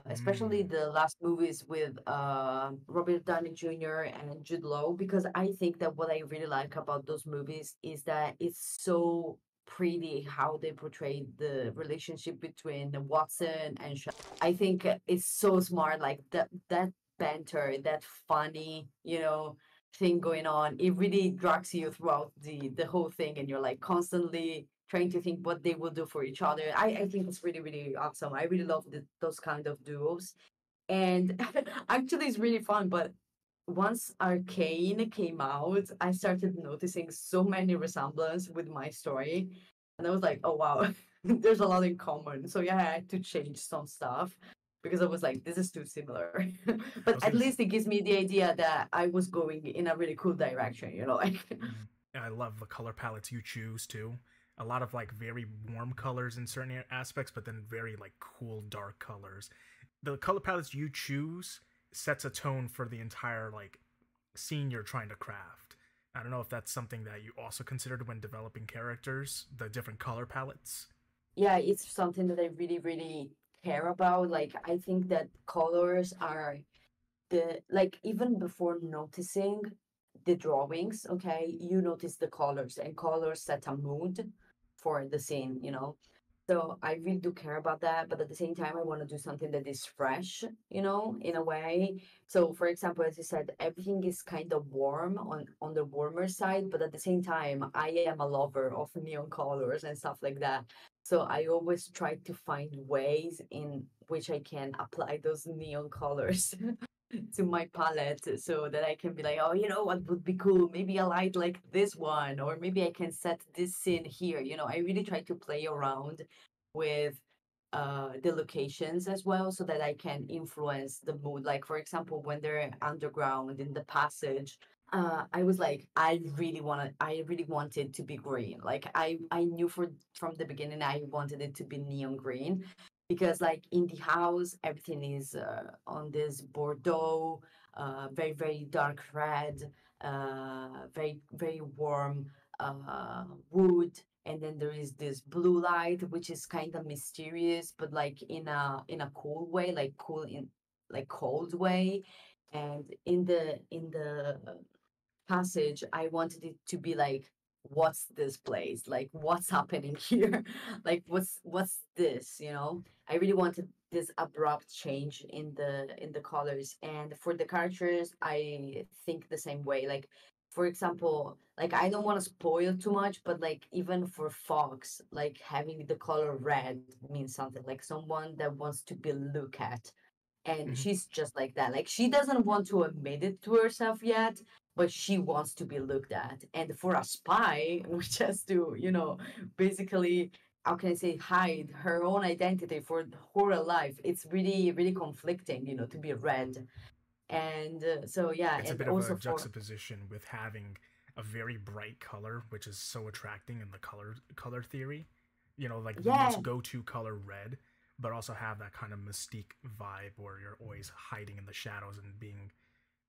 especially Mm. the last movies with Robert Downey Jr. and Jude Law, because I think that what I really like about those movies is that it's so pretty how they portray the relationship between Watson and Sherlock. I think it's so smart, like that banter, that funny, thing going on. It really drags you throughout the whole thing, and you're like constantly trying to think what they will do for each other. I think it's really, really awesome. I really love those kind of duos. And actually it's really fun, but once Arcane came out, I started noticing so many resemblance with my story. And I was like, oh wow, there's a lot in common. So yeah, I had to change some stuff because I was like, this is too similar. I But was at gonna. least it gives me the idea that I was going in a really cool direction, you know, like And I love the color palettes you choose too. A lot of like very warm colors in certain aspects, but then very like cool dark colors. The color palettes you choose sets a tone for the entire like scene you're trying to craft. I don't know if that's something that you also considered when developing characters, the different color palettes. yeah, it's something that I really, really care about. Like I think that colors are the like even before noticing the drawings, okay, you notice the colors, and colors set a mood for the scene, you know. So I really do care about that, but at the same time I want to do something that is fresh, you know, in a way. So for example, as you said, everything is kind of warm on the warmer side, but at the same time I am a lover of neon colors and stuff like that. So I always try to find ways in which I can apply those neon colors to my palette so that I can be like, oh, you know what would be cool? Maybe I like this one, or maybe I can set this scene here. You know, I really try to play around with the locations as well so that I can influence the mood. Like, for example, when they're underground in the passage. I was like, I really wanted to be green. Like I knew from the beginning I wanted it to be neon green because like in the house everything is on this bordeaux, very very dark red, very very warm wood, and then there is this blue light which is kind of mysterious but like in a cool way, like cool in like cold way. And in the passage, I wanted it to be like, what's this place? Like, what's happening here? Like, what's this? You know, I really wanted this abrupt change in the colors, and for the characters, I think the same way. Like, for example, like I don't want to spoil too much, but like even for Fox, like having the color red means something. Like someone that wants to be looked at, and Mm-hmm. she's just like that. Like she doesn't want to admit it to herself yet, but she wants to be looked at. And for a spy, which has to, you know, basically, how can I say, hide her own identity for the whole life, it's really really conflicting, you know, to be read. And so yeah, It's a and bit of a also for juxtaposition with having a very bright color, which is so attracting in the color theory. You know, like the yeah. most go-to color red, but also have that kind of mystique vibe where you're always hiding in the shadows and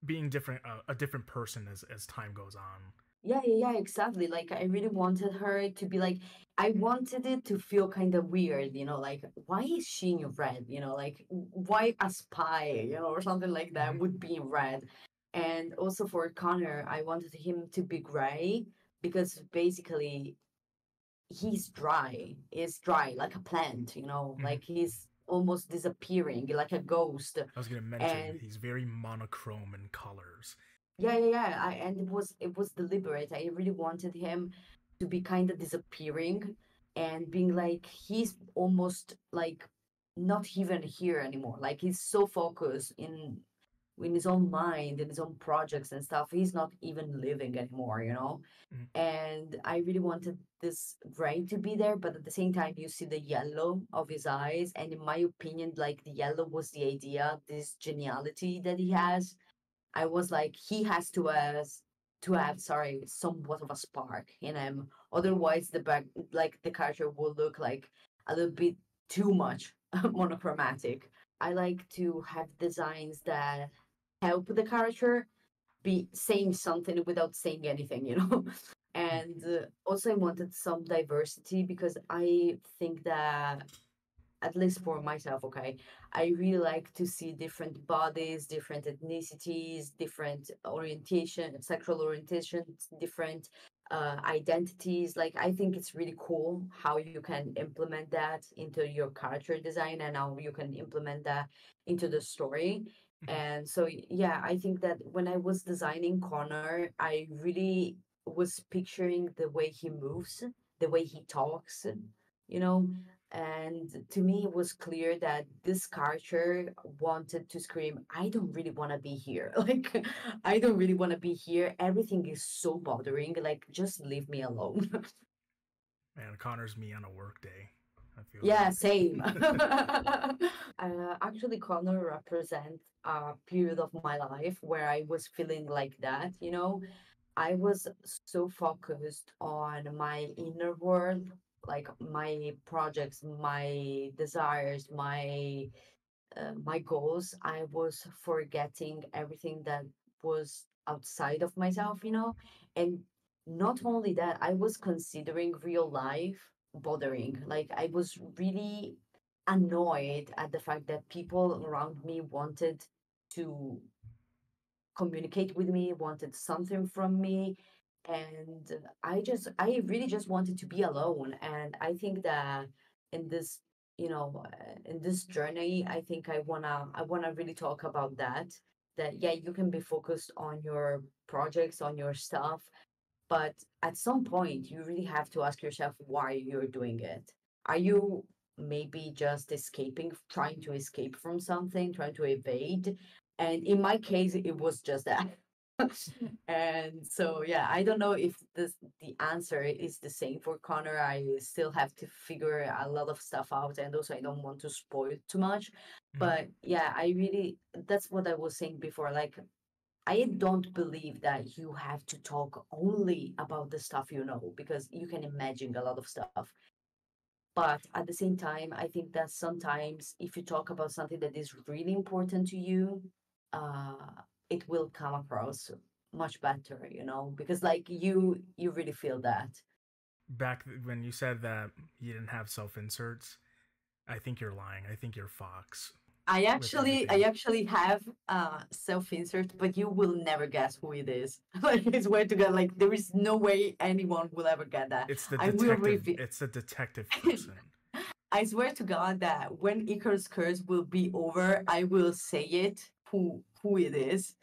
being different, a different person as time goes on. Yeah, yeah, yeah, exactly. Like I really wanted her to be like, I wanted it to feel kind of weird, you know, like why is she in red? You know, like why a spy, you know, or something like that Mm-hmm. would be in red. And also for Connor, I wanted him to be gray because basically he's dry. He's dry like a plant, you know, Mm-hmm. like he's almost disappearing, like a ghost. I was gonna mention And he's very monochrome in colors. yeah, yeah, yeah. And it was deliberate. I really wanted him to be kind of disappearing and being like he's almost like not even here anymore. Like he's so focused in his own mind, in his own projects and stuff. He's not even living anymore, you know? Mm-hmm. And I really wanted this gray to be there, but at the same time you see the yellow of his eyes. And in my opinion, like the yellow was the idea, this geniality that he has. I was like, he has to have, sorry, somewhat of a spark in him. Otherwise, the back, like the character will look like a little bit too much monochromatic. I like to have designs that help the character be saying something without saying anything, you know. And also, I wanted some diversity because I think that at least for myself, okay, I really like to see different bodies, different ethnicities, different orientation, sexual orientations, different identities. Like, I think it's really cool how you can implement that into your character design and how you can implement that into the story. Mhm. And so, yeah, I think that when I was designing Connor, I really was picturing the way he moves, the way he talks, you know. And to me, it was clear that this character wanted to scream, I don't really want to be here. Like, I don't really want to be here. Everything is so bothering. Like, just leave me alone. Man, Connor's me on a work day. I feel Yeah, same. that. Actually, Connor represents a period of my life where I was feeling like that, you know. I was so focused on my inner world, like my projects, my desires, my goals. I was forgetting everything that was outside of myself, you know. And not only that, I was considering real life bothering. Like I was really annoyed at the fact that people around me wanted to communicate with me, wanted something from me. And I really just wanted to be alone. And I think that in this, in this journey, I think I wanna really talk about that. That yeah, you can be focused on your projects, on your stuff, but at some point, you really have to ask yourself why you're doing it. Are you maybe just escaping, trying to escape from something, trying to evade? And in my case, it was just that. And so, yeah, I don't know if the answer is the same for Connor. I still have to figure a lot of stuff out, and also I don't want to spoil too much. Mhm. But yeah, I really, that's what I was saying before. Like, I don't believe that you have to talk only about the stuff you know, because you can imagine a lot of stuff. But at the same time, I think that sometimes if you talk about something that is really important to you, uh, it will come across much better, you know, because like you really feel that. Back when you said that you didn't have self inserts, I think you're lying. I think you're Fox with I everything. actually have self-insert, but you will never guess who it is. Like I swear to God, like there is no way anyone will ever get that. It's the I will detective. reveal. It's the detective person. I swear to God that when Icarus Curse will be over, I will say it who it is,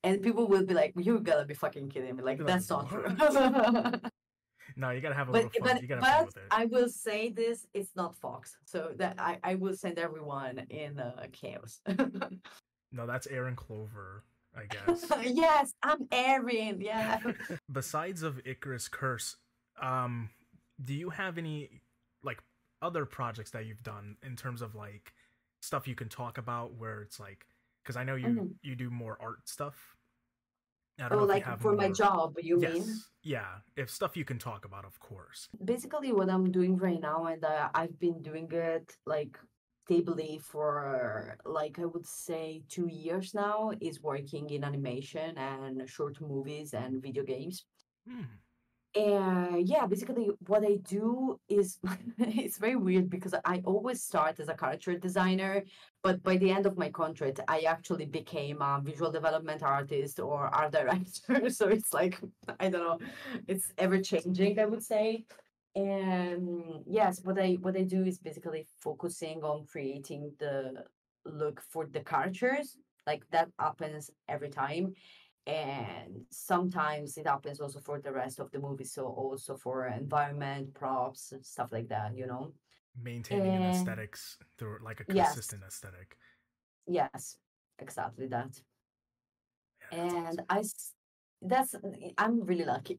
and people will be like, "You gotta be fucking kidding me! Like You're like, that's not true." what? No, you gotta have a but little fun. but You gotta have fun but with it. I will say this: it's not Fox, so that I will send everyone in chaos. No, that's Erin Clover, I guess. Yes, I'm Erin. Yeah. Besides of Icarus Curse, um, do you have any like other projects that you've done in terms of like stuff you can talk about where it's like because I know Mhm. you do more art stuff. I don't Oh, know if you like have for my more. job, you mean? Yes, yeah. If stuff you can talk about, of course. Basically, what I'm doing right now, and I've been doing it like stably for like I would say 2 years now, is working in animation and short movies and video games. Hmm. And yeah, basically what I do is it's very weird because I always start as a character designer, but by the end of my contract, I actually became a visual development artist or art director. So it's like, I don't know, it's ever changing, I would say. And yes, what I do is basically focusing on creating the look for the characters. Like that happens every time, and sometimes it happens also for the rest of the movie, so also for environment props and stuff like that, you know. Maintaining an And aesthetics through like a yes, consistent aesthetic. yes, exactly that. Yeah, that's And awesome. that's I'm really lucky.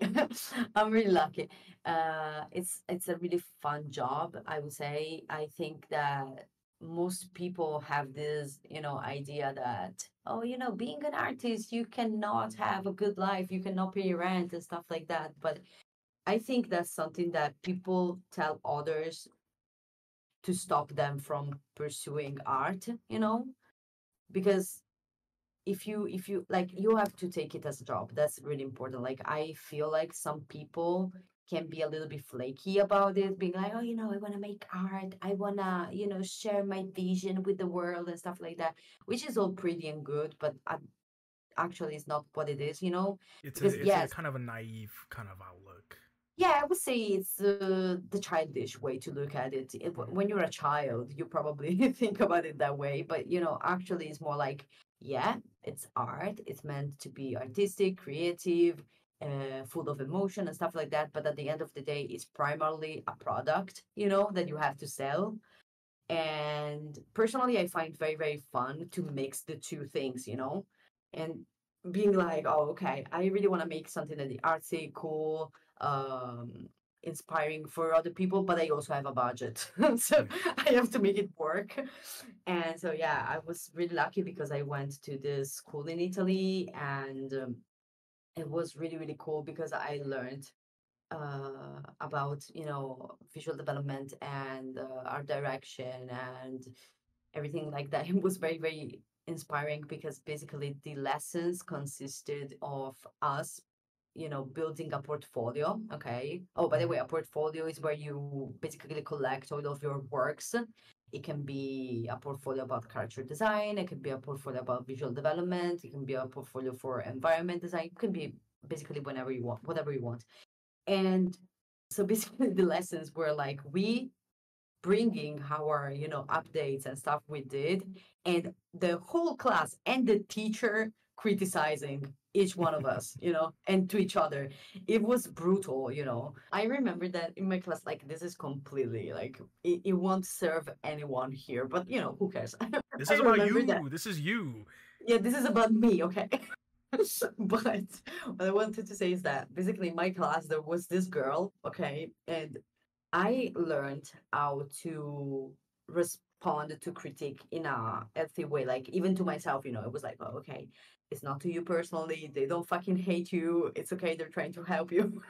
I'm really lucky. It's a really fun job, I would say. I think that most people have this, idea that, oh, being an artist, you cannot have a good life, you cannot pay your rent and stuff like that. But I think that's something that people tell others to stop them from pursuing art, because if you like, you have to take it as a job. That's really important. Like I feel like some people can be a little bit flaky about it, being like, oh, I want to make art, I want to share my vision with the world and stuff like that, which is all pretty and good, but actually it's not what it is, It's a because it's a yes, kind of a naive kind of outlook. Yeah, I would say it's the childish way to look at it. When you're a child, you probably think about it that way, but actually, it's more like, yeah, it's art. It's meant to be artistic, creative, full of emotion and stuff like that. But at the end of the day, it's primarily a product, that you have to sell. And personally, I find very, very fun to mix the two things, and being like, oh, okay, I really want to make something that is artsy, cool, um, inspiring for other people, but I also have a budget. So Yeah. I have to make it work. And so, yeah, I was really lucky because I went to this school in Italy, and it was really, really cool because I learned about visual development and art direction and everything like that. It was very, very inspiring because basically the lessons consisted of us building a portfolio. Okay, oh, by the way, Hmm. a portfolio is where you basically collect all of your works. It can be a portfolio about character design, it can be a portfolio about visual development, it can be a portfolio for environment design, it can be basically whenever you want, whatever you want. And so basically the lessons were like we bringing our updates and stuff we did, and the whole class and the teacher criticizing each one of us, and to each other. It was brutal. I remember that in my class, like, this is completely like it won't serve anyone here, but who cares. This I is about remember that. you. This is you. Yeah, this is about me, okay? But what I wanted to say is that basically in my class there was this girl, okay, and I learned how to respond to critique in a healthy way, like even to myself, it was like, oh, okay, it's not to you personally, they don't fucking hate you, it's okay, they're trying to help you.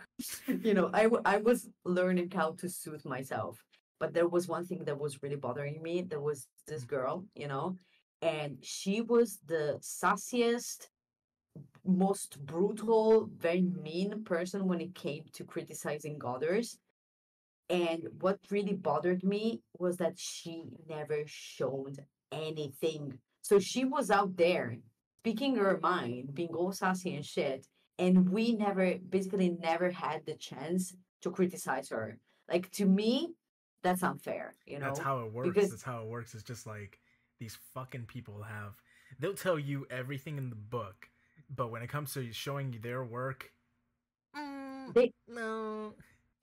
I was learning how to soothe myself. But there was one thing that was really bothering me. There was this girl, and she was the sassiest, most brutal, very mean person when it came to criticizing others. And what really bothered me was that she never showed anything. So she was out there speaking her mind, being all sassy and shit. And we basically never had the chance to criticize her. Like, to me, that's unfair, That's how it works. Because, That's how it works. It's just like these fucking people have. They'll tell you everything in the book, but when it comes to showing you their work, they no.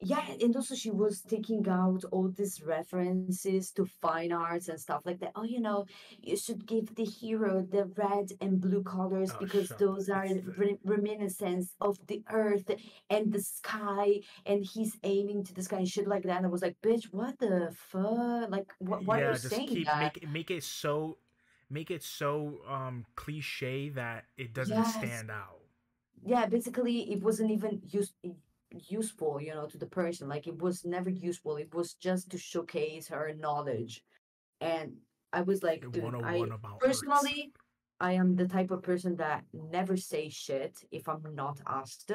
yeah, and also she was taking out all these references to fine arts and stuff like that. Oh, you should give the hero the red and blue colors Oh, because shut the. those are It's the. reminiscence of the earth and the sky, and he's aiming to the sky and shit like that. And I was like, bitch, what the fuck? Like, why are you Yeah, just saying keep that? make it so cliche that it doesn't Yes. stand out. Yeah, basically it wasn't even useful, to the person. Like, it was never useful. It was just to showcase her knowledge. And I was like, dude, I 101 about arts. personally, I am the type of person that never say shit if I'm not asked,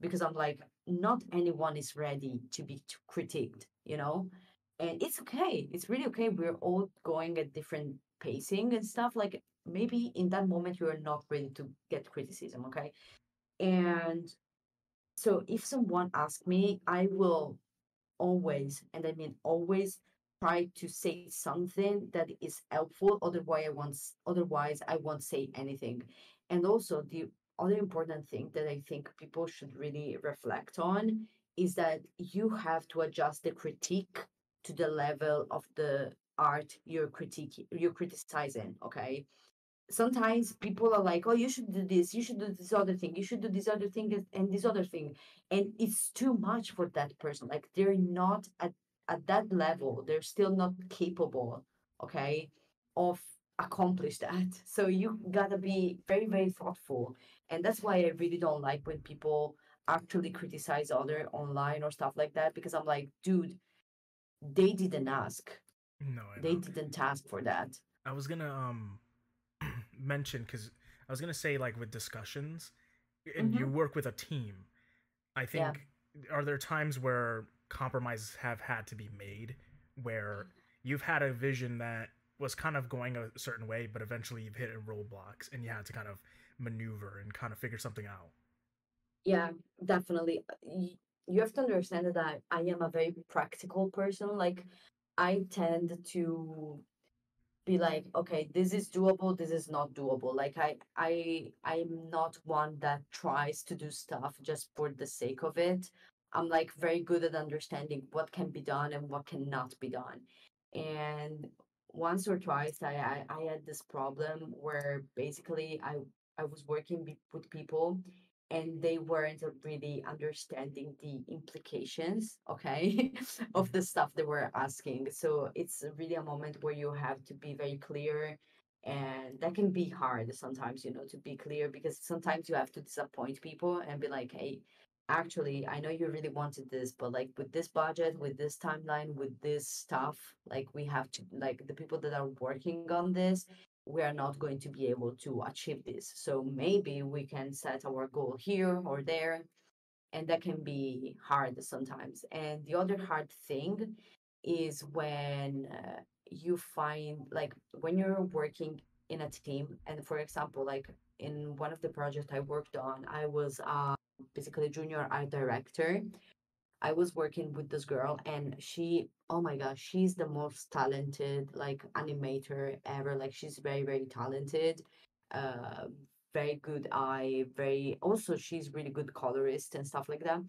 because I'm like, not anyone is ready to be critiqued. And it's okay. It's really okay. We're all going at different pacing and stuff. Like, maybe in that moment you are not ready to get criticism, okay? And so if someone asks me, I will always, and I mean always, try to say something that is helpful. Otherwise I won't say anything. And also the other important thing that I think people should really reflect on is that you have to adjust the critique to the level of the art you're criticizing, okay? Sometimes people are like, oh, you should do this, you should do this other thing, you should do this other thing, and this other thing. And it's too much for that person. Like, they're not at that level, they're still not capable, okay, of accomplish that. So you gotta be very, very thoughtful. And that's why I really don't like when people actually criticize other online or stuff like that, because I'm like, dude, they didn't ask. No, I They know. didn't ask for that. I was gonna mention because I was gonna say like with discussions, and you Mm-hmm. work with a team. I Yeah. think are there times where compromises have had to be made where you've had a vision that was kind of going a certain way, but eventually you've hit roadblocks and you had to kind of maneuver and kind of figure something out. Yeah, definitely. you have to understand that I am a very practical person. Like, I tend to be like, okay, this is doable, this is not doable. Like, I'm not one that tries to do stuff just for the sake of it. I'm like very good at understanding what can be done and what cannot be done. And once or twice I had this problem where basically I was working with people and they weren't really understanding the implications, okay, of the stuff they were asking. So it's really a moment where you have to be very clear. And that can be hard sometimes, to be clear, because sometimes you have to disappoint people and be like, hey, actually, I know you really wanted this, but like with this budget, with this timeline, with this stuff, like we have to, like the people that are working on this, we are not going to be able to achieve this. So maybe we can set our goal here or there, and that can be hard sometimes. And the other hard thing is when you find, like, when you're working in a team, and for example, like in one of the projects I worked on, I was basically junior art director. I was working with this girl, and she, oh my gosh, she's the most talented like animator ever. Like, she's very, very talented, uh, very good eye, very, also she's really good colorist and stuff like that.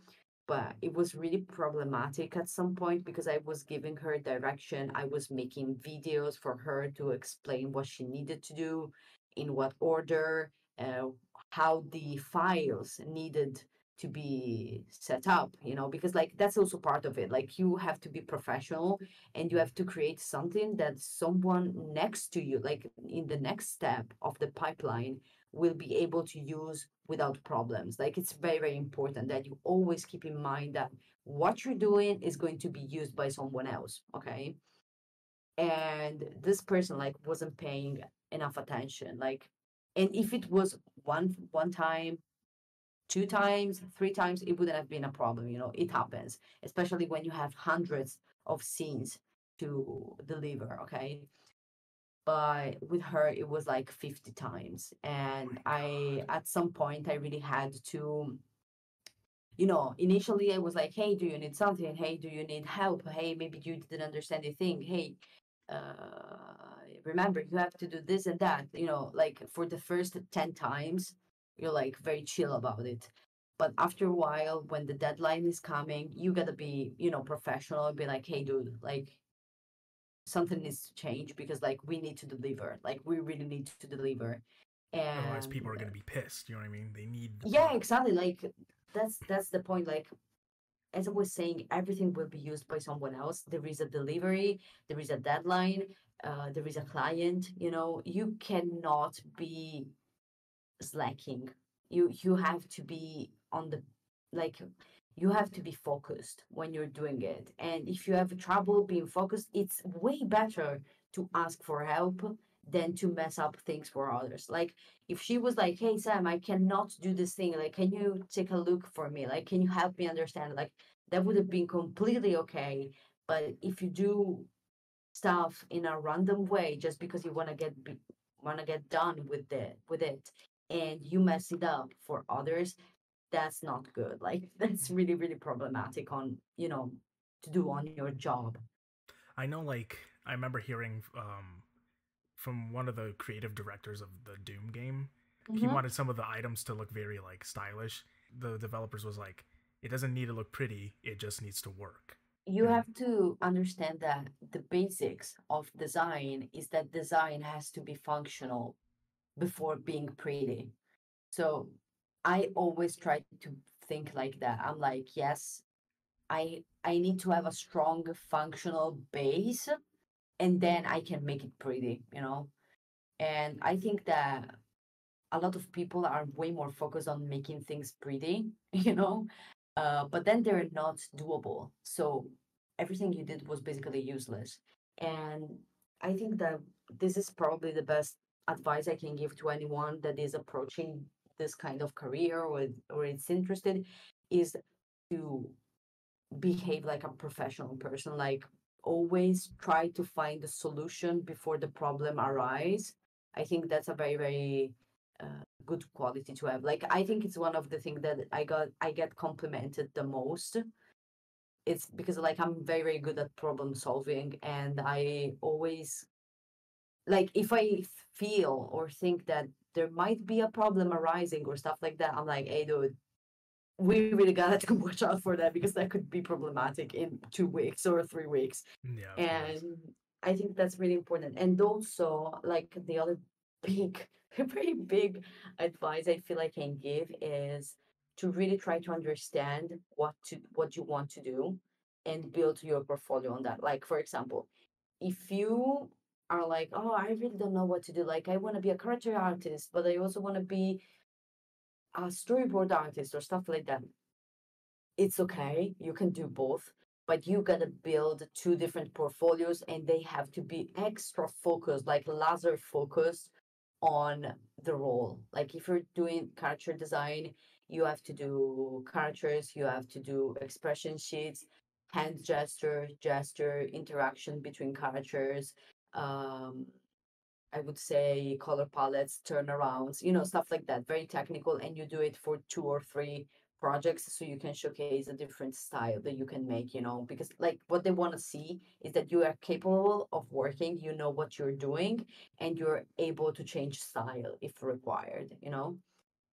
But it was really problematic at some point because I was giving her direction. I was making videos for her to explain what she needed to do, in what order, uh, how the files needed to be set up, because like that's also part of it. Like, you have to be professional and you have to create something that someone next to you, like in the next step of the pipeline, will be able to use without problems. Like, it's very, very important that you always keep in mind that what you're doing is going to be used by someone else, okay? And this person like wasn't paying enough attention. Like, and if it was one time, two times, three times, it wouldn't have been a problem. It happens, especially when you have hundreds of scenes to deliver, okay? But with her, it was like 50 times. Oh And my god. at some point, I really had to, initially I was like, hey, do you need something? Hey, do you need help? Hey, maybe you didn't understand a thing. Hey, remember, you have to do this and that. Like for the first 10 times, you're like very chill about it. But after a while, when the deadline is coming, you gotta be, professional and be like, hey, dude, like something needs to change because like we need to deliver. Like, we really need to deliver. Otherwise, people are And going to be pissed. You know what I mean? They need the yeah, product. exactly. Like, that's the point. Like, as I was saying, everything will be used by someone else. There is a delivery, there is a deadline, there is a client. You cannot be slacking. You have to be on the, like, you have to be focused when you're doing it. And if you have trouble being focused, it's way better to ask for help than to mess up things for others. Like, if she was like, hey Sam, I cannot do this thing, like, can you take a look for me, like, can you help me understand, like, that would have been completely okay. But if you do stuff in a random way just because you want to get done with it, and you mess it up for others, that's not good. Like, that's really, really problematic on, to do on your job. I know, like, I remember hearing from one of the creative directors of the Doom game. He Hmm. wanted some of the items to look very like stylish. The developers was like, it doesn't need to look pretty, it just needs to work. You And have to understand that the basics of design is that design has to be functional before being pretty. So I always try to think like that. I'm like, yes, I need to have a strong functional base, and then I can make it pretty. And I think that a lot of people are way more focused on making things pretty, but then they're not doable. So everything you did was basically useless. And I think that this is probably the best advice I can give to anyone that is approaching this kind of career, or it's interested, is to behave like a professional person. Like, always try to find a solution before the problem arises. I think that's a very, very good quality to have. Like I think it's one of the things that I get complimented the most. It's because like I'm very, very good at problem solving, and I always like if I feel or think that there might be a problem arising or stuff like that, I'm like, hey dude, we really gotta to watch out for that because that could be problematic in 2 weeks or 3 weeks. Yeah, of course. And I think that's really important. And also, like the other big, very big advice I feel I can give is to really try to understand what you want to do and build your portfolio on that. Like for example, if you are like, oh, I really don't know what to do. Like I want to be a character artist, but I also want to be a storyboard artist or stuff like that. It's okay. You can do both, but you gotta build two different portfolios and they have to be extra focused, like laser focused on the role. Like if you're doing character design, you have to do characters, you have to do expression sheets, hand gesture, interaction between characters, um, I would say color palettes, turnarounds, stuff like that, very technical. And you do it for 2 or 3 projects so you can showcase a different style that you can make, because like what they want to see is that you are capable of working, you know what you're doing, and you're able to change style if required.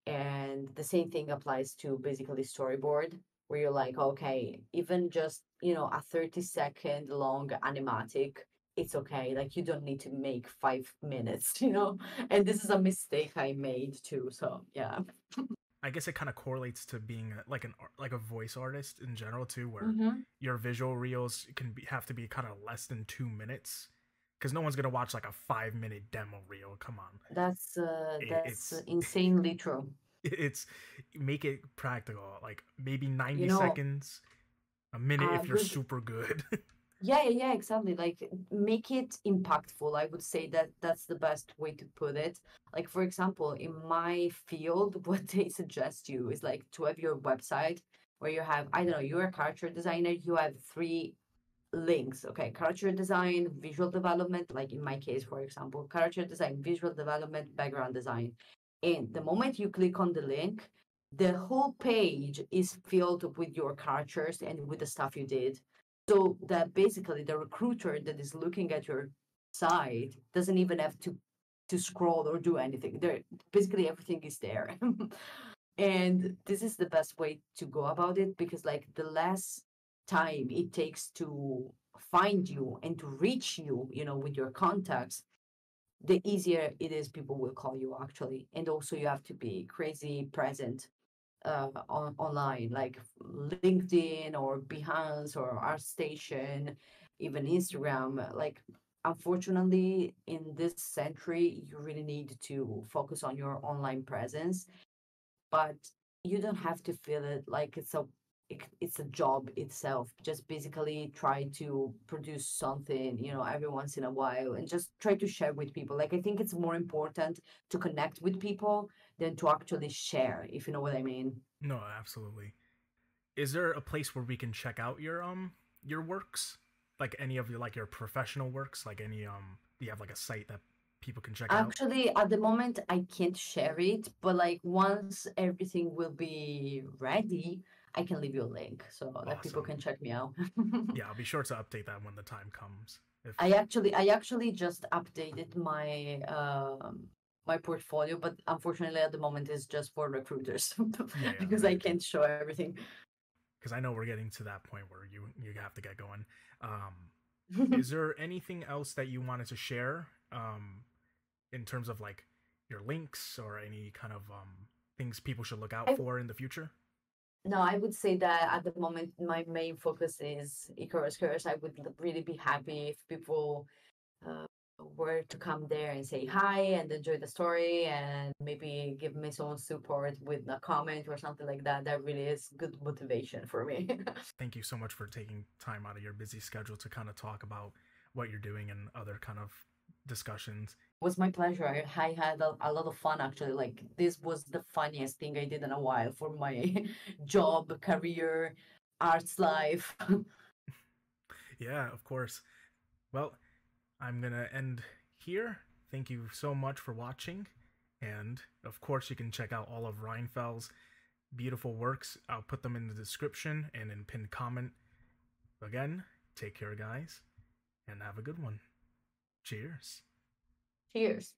And the same thing applies to basically storyboard, where you're like, okay, even just, a 30-second long animatic, it's okay. Like you don't need to make 5 minutes, And this is a mistake I made too. So yeah. I guess it kind of correlates to being like like a voice artist in general too, where Mm-hmm. your visual reels have to be kind of less than 2 minutes, because no one's gonna watch like a 5 minute demo reel. Come on, That's it's insanely true. it's make it practical, like maybe You 90 know, seconds, a minute a if you're good super good. yeah, exactly. Like make it impactful. I would say that that's the best way to put it. Like for example, in my field, what they suggest you is like to have your website where you have, I don't know, you're a character designer, you have three links. Okay, character design, visual development, like in my case, for example, character design, visual development, background design. And the moment you click on the link, the whole page is filled with your characters and with the stuff you did. So that basically the recruiter that is looking at your site doesn't even have to scroll or do anything. There basically everything is there. And this is the best way to go about it because like the less time it takes to find you and to reach you, with your contacts, the easier it is people will call you actually. And also you have to be crazy present online, like LinkedIn or Behance or ArtStation, even Instagram. Like, unfortunately, in this century, you really need to focus on your online presence, but you don't have to feel it like it's a job itself. Just basically try to produce something, every once in a while and just try to share with people. Like I think it's more important to connect with people than to actually share, if you know what I mean. No, absolutely. Is there a place where we can check out your works, like any of your like your professional works, like any do you have like a site that people can check out? Actually, at the moment, I can't share it, but like once everything will be ready, I can leave you a link so that people Awesome. can check me out. Yeah, I'll be sure to update that when the time comes. If I actually just updated my portfolio, but unfortunately at the moment it's just for recruiters yeah, yeah, because I I get you. can't show everything. Because I know we're getting to that point where you have to get going. Is there anything else that you wanted to share in terms of like your links or any kind of things people should look out I for in the future? No, I would say that at the moment my main focus is Icarus Curse. I would really be happy if people uh, were to come there and say hi and enjoy the story and maybe give me some support with a comment or something like that. That really is good motivation for me. Thank you so much for taking time out of your busy schedule to kind of talk about what you're doing and other kind of discussions. Was my pleasure. I had a lot of fun actually. Like this was the funniest thing I did in a while for my job, career, arts life. Yeah, of course. Well, I'm going to end here. Thank you so much for watching, And of course, you can check out all of Reinfel's beautiful works. I'll put them in the description and in pinned comment. Again, take care, guys, and have a good one. Cheers. Cheers.